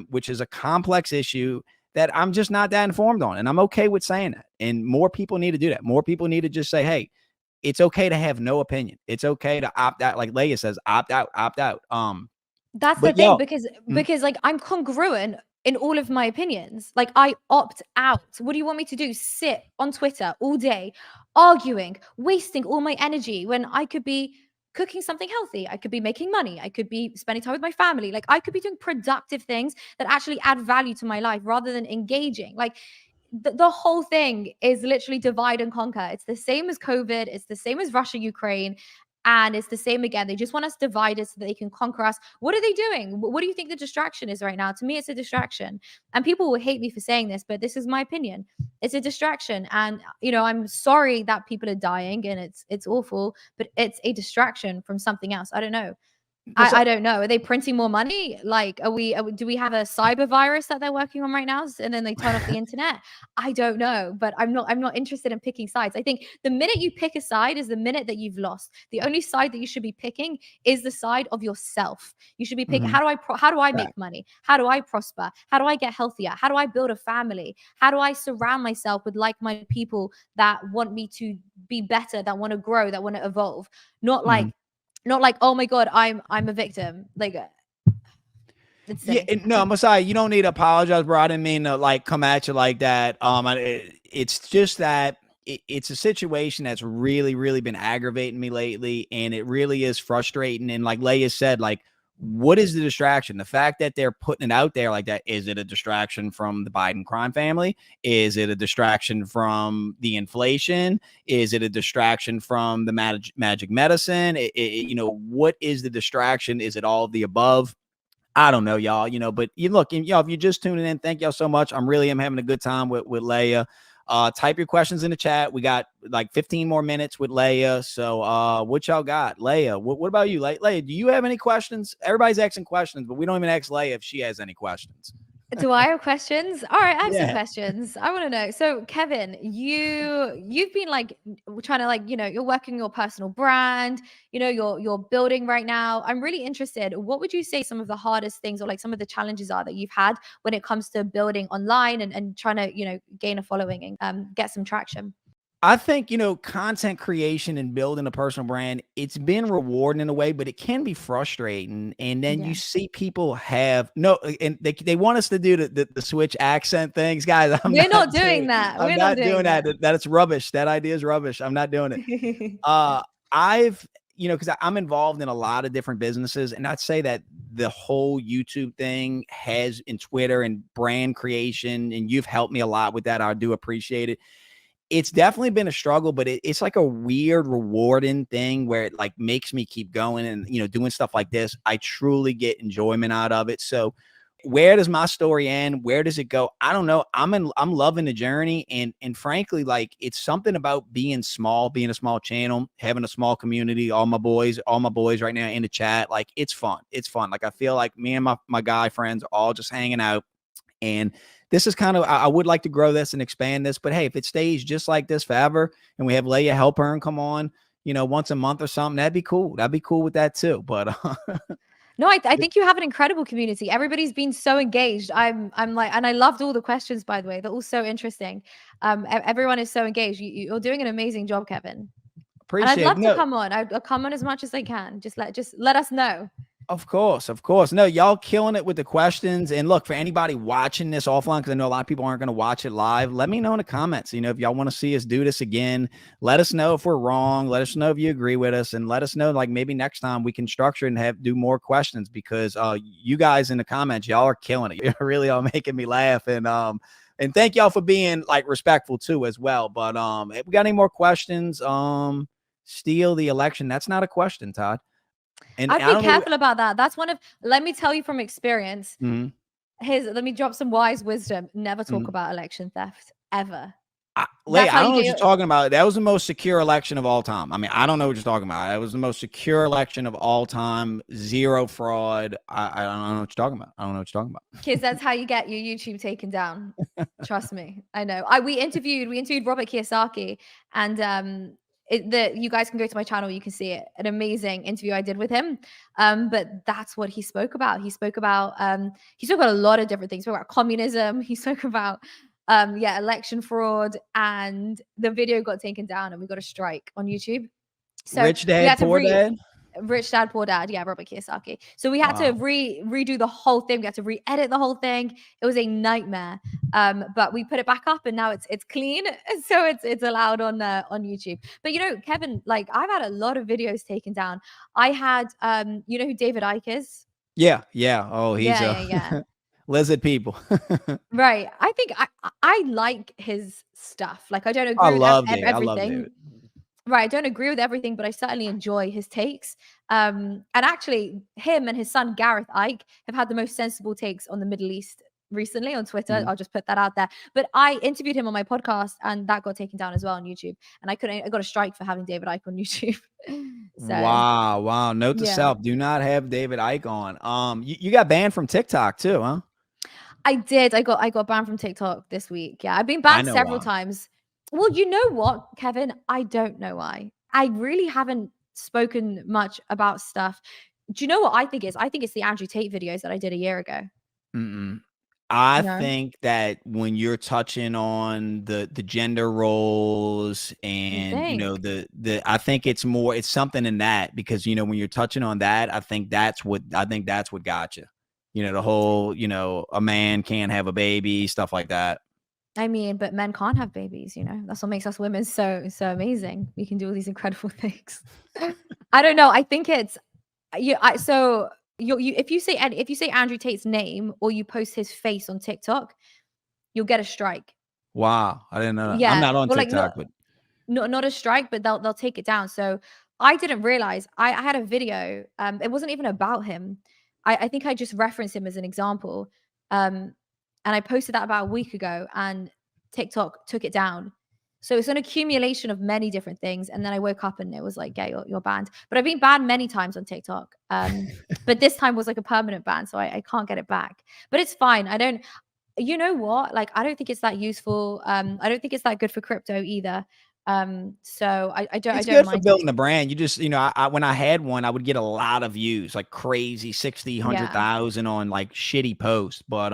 which is a complex issue that I'm just not that informed on. And I'm okay with saying that. And more people need to do that. More people need to just say, hey, it's okay to have no opinion. It's okay to opt out. Like Layah says, opt out. That's the thing, because like, I'm congruent in all of my opinions. Like, I opt out. What do you want me to do? Sit on Twitter all day, arguing, wasting all my energy, when I could be cooking something healthy. I could be making money. I could be spending time with my family. Like, I could be doing productive things that actually add value to my life rather than engaging. Like, the whole thing is literally divide and conquer. It's the same as COVID. It's the same as Russia, Ukraine. And it's the same again. They just want us divided so that they can conquer us. What are they doing? What do you think the distraction is right now? To me, it's a distraction. And people will hate me for saying this, but this is my opinion. It's a distraction. And I'm sorry that people are dying and it's awful, but it's a distraction from something else. I don't know. I don't know. Are they printing more money? Like, do we have a cyber virus that they're working on right now? And then they turn off the internet? I don't know, but I'm not interested in picking sides. I think the minute you pick a side is the minute that you've lost. The only side that you should be picking is the side of yourself. You should be picking, how do I make money? How do I prosper? How do I get healthier? How do I build a family? How do I surround myself with like-minded people that want me to be better, that want to grow, that want to evolve? Not like, oh my God, I'm a victim. Like, it's yeah, no, Messiah, you don't need to apologize, bro. I didn't mean to like come at you like that. It's just that it's a situation that's really, really been aggravating me lately, and it really is frustrating. And like Layah said, like, what is the distraction? The fact that they're putting it out there like that, is it a distraction from the Biden crime family? Is it a distraction from the inflation? Is it a distraction from the magic medicine? What is the distraction? Is it all of the above? I don't know, y'all, but if you're just tuning in, thank y'all so much. I'm having a good time with Layah. Type your questions in the chat. We got like 15 more minutes with Layah. So what y'all got? Layah, what about you? Layah, do you have any questions? Everybody's asking questions, but we don't even ask Layah if she has any questions. Do I have questions? All right, I have some questions. I want to know. So, Kevin, you've been like trying to you're working your personal brand. You're building right now. I'm really interested. What would you say some of the hardest things or like some of the challenges are that you've had when it comes to building online and trying to gain a following and get some traction? I think, content creation and building a personal brand, it's been rewarding in a way, but it can be frustrating. And then you see people and they want us to do the switch accent things. Guys, We're not doing that. I'm not doing that. That's rubbish. That idea is rubbish. I'm not doing it. Because I'm involved in a lot of different businesses, and I'd say that the whole YouTube thing in Twitter and brand creation, and you've helped me a lot with that. I do appreciate it. It's definitely been a struggle, but it's like a weird rewarding thing where it like makes me keep going and, doing stuff like this. I truly get enjoyment out of it. So where does my story end? Where does it go? I don't know. I'm loving the journey. And frankly, like it's something about being a small channel, having a small community, all my boys right now in the chat. Like it's fun. It's fun. Like I feel like me and my guy friends are all just hanging out. And this is kind of, I would like to grow this and expand this, but hey, if it stays just like this forever and we have Layah Heilpern come on, once a month or something, that'd be cool. That'd be cool with that too. But no, I think you have an incredible community. Everybody's been so engaged. I'm like, and I loved all the questions, by the way. They're all so interesting. Everyone is so engaged. You're doing an amazing job, Kevin. Appreciate and I'd love to come on. I'll come on as much as I can. Just let us know. Of course. No, y'all killing it with the questions. And look, for anybody watching this offline, because I know a lot of people aren't going to watch it live, let me know in the comments. If y'all want to see us do this again, let us know if we're wrong. Let us know if you agree with us, and let us know like maybe next time we can structure and do more questions, because you guys in the comments, y'all are killing it. You really are making me laugh. And thank y'all for being like respectful too as well. But if we got any more questions, steal the election. That's not a question, Todd. And I'd be careful about that. That's let me tell you from experience. Let me drop some wise wisdom. Never talk about election theft ever. I don't know what you're talking about. That was the most secure election of all time. I mean, I don't know what you're talking about. It was the most secure election of all time. Zero fraud. I don't know what you're talking about. Kids, that's how you get your YouTube taken down. Trust me. I know. We interviewed Robert Kiyosaki, and you guys can go to my channel. You can see it. An amazing interview I did with him. But that's what he spoke about. He spoke about a lot of different things. He spoke about communism. He spoke about election fraud, and the video got taken down and we got a strike on YouTube. So Rich Dad, Poor Dad? Rich Dad, Poor Dad. Yeah, Robert Kiyosaki. So we had to redo the whole thing. We had to re-edit the whole thing. It was a nightmare. But we put it back up, and now it's clean. So it's allowed on YouTube. But Kevin, like I've had a lot of videos taken down. I had you know who David Icke is? Yeah. Oh, he's lizard people. Right. I think I like his stuff. Like, I don't I agree with love David. I love everything. David. Right. I don't agree with everything, but I certainly enjoy his takes. And actually, him and his son Gareth Ike have had the most sensible takes on the Middle East recently on Twitter. Mhm. I'll just put that out there. But I interviewed him on my podcast, and that got taken down as well on YouTube. And I got a strike for having David Ike on YouTube. So Wow, wow. Note to yeah. self: do not have David Ike on. You got banned from TikTok too, huh? I did. I got banned from TikTok this week. Yeah, I've been I banned know several why. times. Well, you know what, Kevin? I don't know why. I really haven't spoken much about stuff. Do you know what I think is? I think it's the Andrew Tate videos that I did a year ago. Mm-mm. I No, think that when you're touching on the gender roles you and think? the I think it's something in that because when you're touching on that, I think that's what got you. The whole, a man can't have a baby, stuff like that. I mean, but men can't have babies. That's what makes us women so amazing. We can do all these incredible things. I don't know. I think it's you. So if you say Andrew Tate's name or you post his face on TikTok, you'll get a strike. Wow, I didn't know that. I'm Yeah, not on well, like, TikTok, but not a strike, but they'll take it down. So I didn't realize I had a video. It wasn't even about him. I think I just referenced him as an example. And I posted that about a week ago, and TikTok took it down. So it's an accumulation of many different things. And then I woke up and it was like, yeah, you're banned. But I've been banned many times on TikTok. But this time was like a permanent ban, so I can't get it back. But it's fine. I don't. You know what? Like, I don't think it's that useful. I don't think it's that good for crypto either. So I it's don't good for mind it. building a brand. You just, I when I had one, I would get a lot of views, like crazy 60, Yeah. 100,000 on like shitty posts. But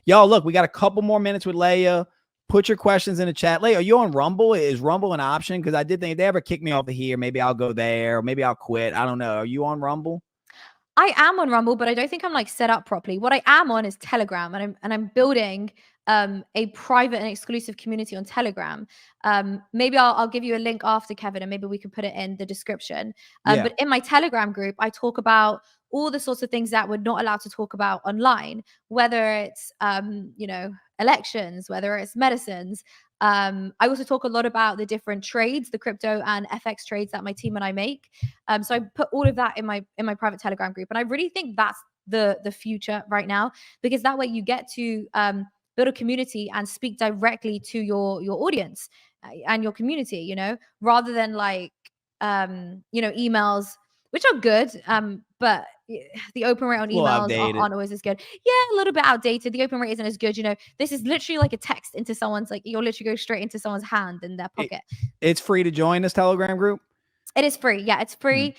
y'all, look, we got a couple more minutes with Layah. Put your questions in the chat. Layah, are you on Rumble? Is Rumble an option? Because I did think if they ever kick me off of here, maybe I'll go there, or maybe I'll quit. I don't know. Are you on Rumble? I am on Rumble, but I don't think I'm like set up properly. What I am on is Telegram, and I'm building a private and exclusive community on Telegram. Maybe I'll give you a link after, Kevin, and maybe we can put it in the description. Yeah. But in my Telegram group, I talk about all the sorts of things that we're not allowed to talk about online, whether it's elections, whether it's medicines. I also talk a lot about the different trades, the crypto and FX trades that my team and I make. So I put all of that in my private Telegram group, and I really think that's the future right now, because that way you get to build a community and speak directly to your audience and your community. Rather than like emails, which are good, but the open rate on A little emails outdated. aren't always as good. Yeah, a little bit outdated. The open rate isn't as good. This is literally like a text into someone's, like, you'll literally go straight into someone's hand in their It, pocket. it's free to join this Telegram group. It is free. Yeah, it's Mhm. free.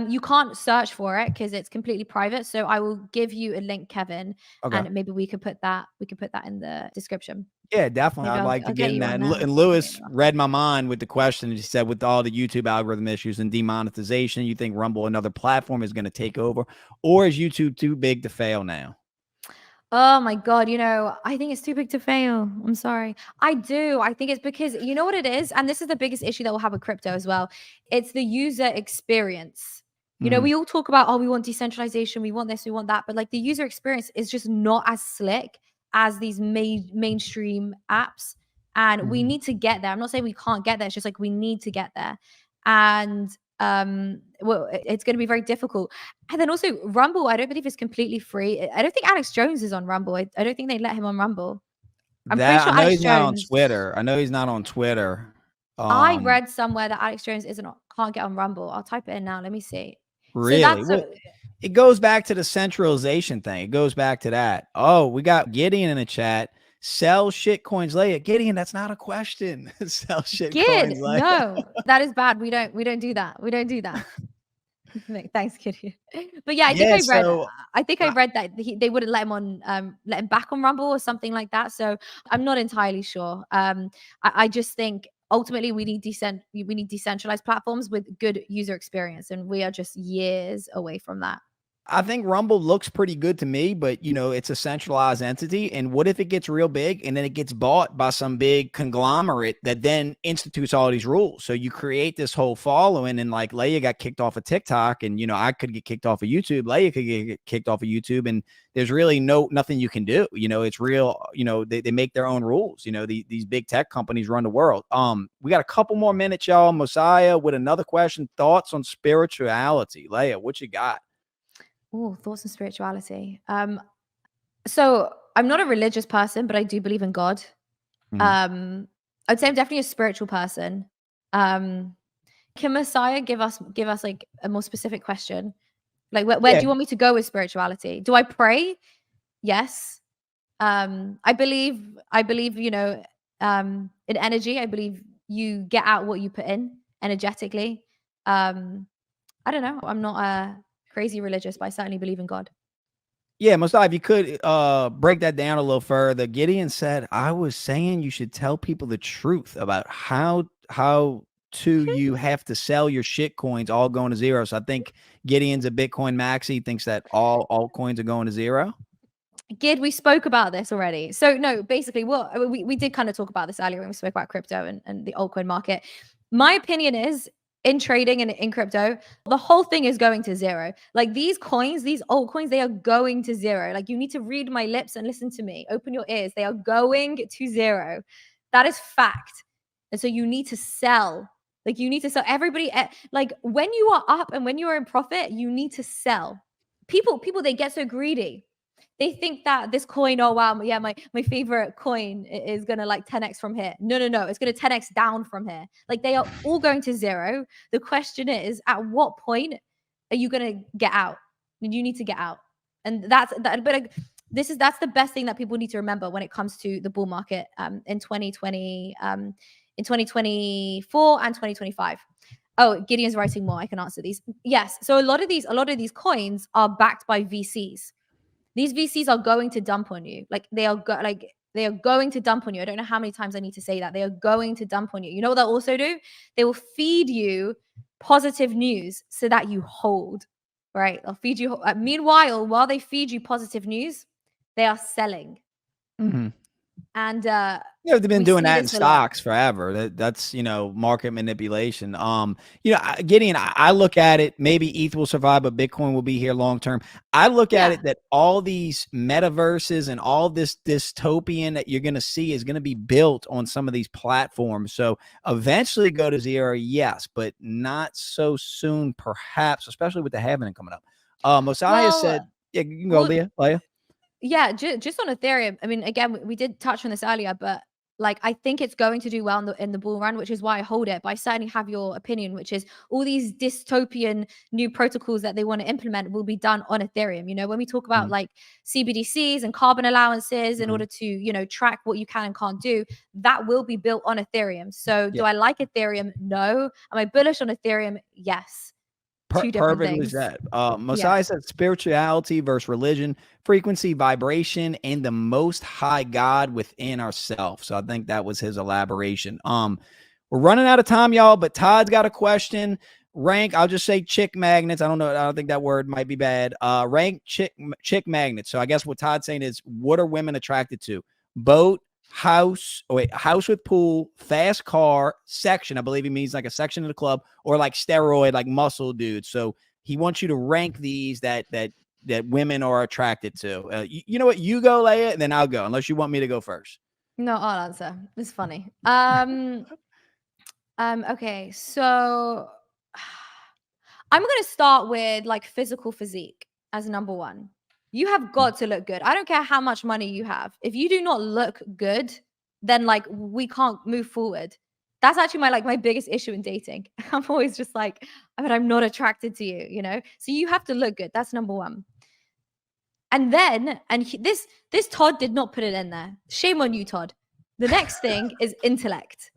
You can't search for it because it's completely private. So I will give you a link, Kevin, Okay. and maybe we could put that in the description. Yeah, definitely. Maybe I'd like to I'll get get in you that. on And, there. and I'll get Lewis you on. read my mind with the question. He said, with all the YouTube algorithm issues and demonetization, you think Rumble, another platform, is going to take over? Or is YouTube too big to fail now? Oh my God, I think it's too big to fail. I'm sorry. I do. I think it's because you know what it is? And this is the biggest issue that we'll have with crypto as well. It's the user experience. Mhm. We all talk about, oh, we want decentralization, we want this, we want that. But like the user experience is just not as slick as these mainstream apps. And we Mhm. need to get there. I'm not saying we can't get there. It's just like we need to get there. And well, it's going to be very difficult. And then also Rumble, I don't believe is completely free. I don't think Alex Jones is on Rumble. I don't think they let him on Rumble. I'm pretty That I sure know Alex he's not on Jones. Twitter. I know he's not on Twitter. I Um, read somewhere that Alex Jones can't get on Rumble. I'll type it in now. Let me see. So really? that's Well, it goes back to the centralization thing. It goes back to that. Oh, we got Gideon in the chat. Sell shit coins later. Gideon, that's not a question. Sell shit Gid. coins later. No, that is bad. We don't do that. We don't do that. Thanks, Gideon. But yeah, Yeah. So I think I read that they wouldn't let him back on Rumble or something like that. So I'm not entirely sure. I just think ultimately we need decentralized platforms with good user experience, and we are just years away from that. I think Rumble looks pretty good to me, but it's a centralized entity. And what if it gets real big and then it gets bought by some big conglomerate that then institutes all these rules? So you create this whole following, and like Layah got kicked off of TikTok, and I could get kicked off of YouTube. Layah could get kicked off of YouTube, and there's really nothing you can do. It's real. They make their own rules. These big tech companies run the world. We got a couple more minutes, y'all. Mosiah with another question. Thoughts on spirituality, Layah? What you got? Oh, thoughts on spirituality. So I'm not a religious person, but I do believe in God. Mm-hmm. I'd say I'm definitely a spiritual person. Can Messiah give us like a more specific question? Like where do you want me to go with spirituality? Do I pray? Yes. I believe, in energy. I believe you get out what you put in energetically. I don't know. I'm not crazy religious, but I certainly believe in God. Yeah, Mustafa, if you could break that down a little further. Gideon said, I was saying you should tell people the truth about how you have to sell your shit coins all going to zero. So I think Gideon's a Bitcoin maxi, thinks that all altcoins are going to zero. Gid, we spoke about this already. So no, basically we did kind of talk about this earlier when we spoke about crypto and the altcoin market. My opinion is, in trading and in crypto, the whole thing is going to zero. Like these coins, these altcoins, they are going to zero. Like you need to read my lips and listen to me. Open your ears. They are going to zero. That is fact. And so you need to sell. Like you need to sell. Everybody, like when you are up and when you are in profit, you need to sell. People, they get so greedy. They think that this coin, oh wow, yeah, my favorite coin is gonna like 10x from here. No, it's gonna 10x down from here. Like they are all going to zero. The question is, at what point are you gonna get out? And you need to get out. And that's that. But that's the best thing that people need to remember when it comes to the bull market in 2020, in 2024 and 2025. Oh, Gideon's writing more. I can answer these. Yes. So a lot of these coins are backed by VCs. These VCs are going to dump on you. Like they are going to dump on you. I don't know how many times I need to say that. They are going to dump on you. You know what they'll also do? They will feed you positive news so that you hold, right? They'll feed you. Meanwhile, while they feed you positive news, they are selling. Mm-hmm. And they've been doing that in stocks forever. That's market manipulation. Gideon, I look at it. Maybe ETH will survive, but Bitcoin will be here long term. I look at it that all these metaverses and all this dystopian that you're going to see is going to be built on some of these platforms. So eventually go to zero, yes, but not so soon, perhaps, especially with the halving coming up. Mosiah said, "Yeah, you can go, Layah." Yeah, just on Ethereum. I mean, again, we did touch on this earlier, but like I think it's going to do well in the bull run, which is why I hold it. But I certainly have your opinion, which is all these dystopian new protocols that they want to implement will be done on Ethereum. When we talk about like CBDCs and carbon allowances in order to track what you can and can't do, that will be built on Ethereum. So do I like Ethereum? No. Am I bullish on Ethereum? Yes. Two different things. Said. Mosiah said spirituality versus religion, frequency, vibration, and the most high God within ourselves. So I think that was his elaboration. We're running out of time, y'all, but Todd's got a question. Rank, I'll just say chick magnets. I don't think that word might be bad. Rank chick magnets. So I guess what Todd's saying is, what are women attracted to? Boat, house with pool, fast car, section. I believe he means like a section of the club, or like steroid, like muscle dudes. So he wants you to rank these that women are attracted to. You know what? You go, Layah, and then I'll go, unless you want me to go first. No, I'll answer. It's funny. Okay, so I'm gonna start with like physical physique as number one. You have got to look good. I don't care how much money you have. If you do not look good, then like we can't move forward. That's actually my biggest issue in dating. I'm always just like, but I'm not attracted to you, So you have to look good. That's number one. And then, this Todd did not put it in there. Shame on you, Todd. The next thing is intellect.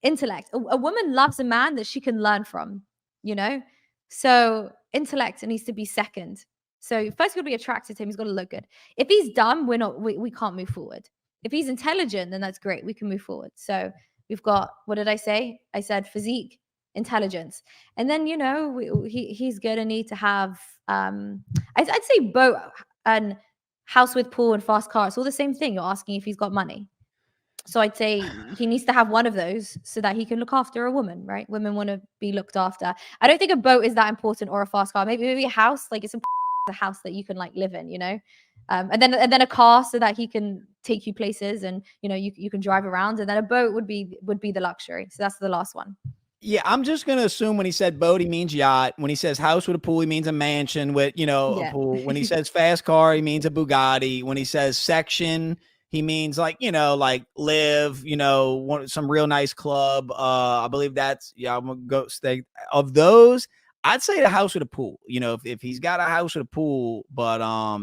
Intellect. A woman loves a man that she can learn from, So intellect needs to be second. So first, got to be attracted to him. He's got to look good. If he's dumb, we can't move forward. If he's intelligent, then that's great. We can move forward. So we've got, what did I say? I said physique, intelligence. And then, you know, he's going to need to have, I'd say boat and house with pool and fast car. It's all the same thing. You're asking if he's got money. So I'd say he needs to have one of those so that he can look after a woman, right? Women want to be looked after. I don't think a boat is that important, or a fast car. Maybe a house, like it's important, a house that you can like live in, you know? And then a car so that he can take you places, and you know, you can drive around. And then a boat would be the luxury. So that's the last one. Yeah, I'm just going to assume when he said boat, he means yacht. When he says house with a pool, he means a mansion with, you know, a pool. When he says fast car, he means a Bugatti. When he says section, he means like, you know, like live, you know, some real nice club. I believe that's, yeah, I'm going to go stay. Of those, I'd say the house with a pool, you know, if he's got a house with a pool. But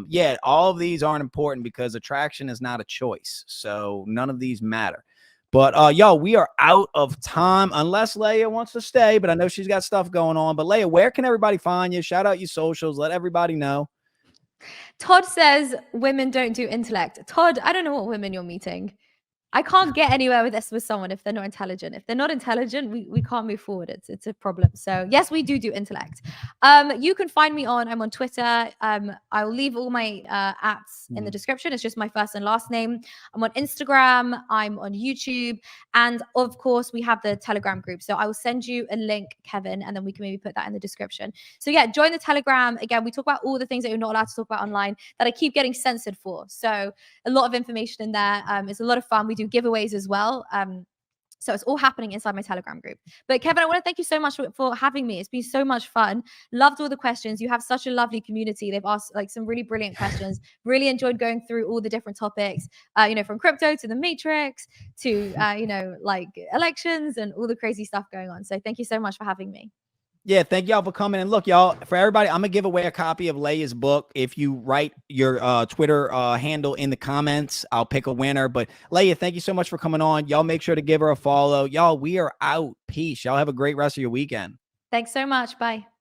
yeah, all of these aren't important because attraction is not a choice. So none of these matter. But yo, we are out of time unless Layah wants to stay, but I know she's got stuff going on. But Layah, where can everybody find you? Shout out your socials. Let everybody know. Todd says women don't do intellect. Todd, I don't know what women you're meeting. I can't get anywhere with this with someone if they're not intelligent. If they're not intelligent, we can't move forward. It's a problem. So yes, we do intellect. You can find me I'm on Twitter. I'll leave all my apps in the description. It's just my first and last name. I'm on Instagram. I'm on YouTube. And of course, we have the Telegram group. So I will send you a link, Kevin, and then we can maybe put that in the description. So yeah, join the Telegram. Again, we talk about all the things that you're not allowed to talk about online that I keep getting censored for. So a lot of information in there. It's a lot of fun. We do giveaways as well. So it's all happening inside my Telegram group. But Kevin, I want to thank you so much for having me. It's been so much fun. Loved all the questions. You have such a lovely community. They've asked like some really brilliant questions. Really enjoyed going through all the different topics, you know, from crypto to the matrix to, you know, like elections and all the crazy stuff going on. So thank you so much for having me. Yeah, thank y'all for coming. And look, y'all, for everybody, I'm going to give away a copy of Layah's book. If you write your Twitter handle in the comments, I'll pick a winner. But Layah, thank you so much for coming on. Y'all make sure to give her a follow. Y'all, we are out. Peace. Y'all have a great rest of your weekend. Thanks so much. Bye.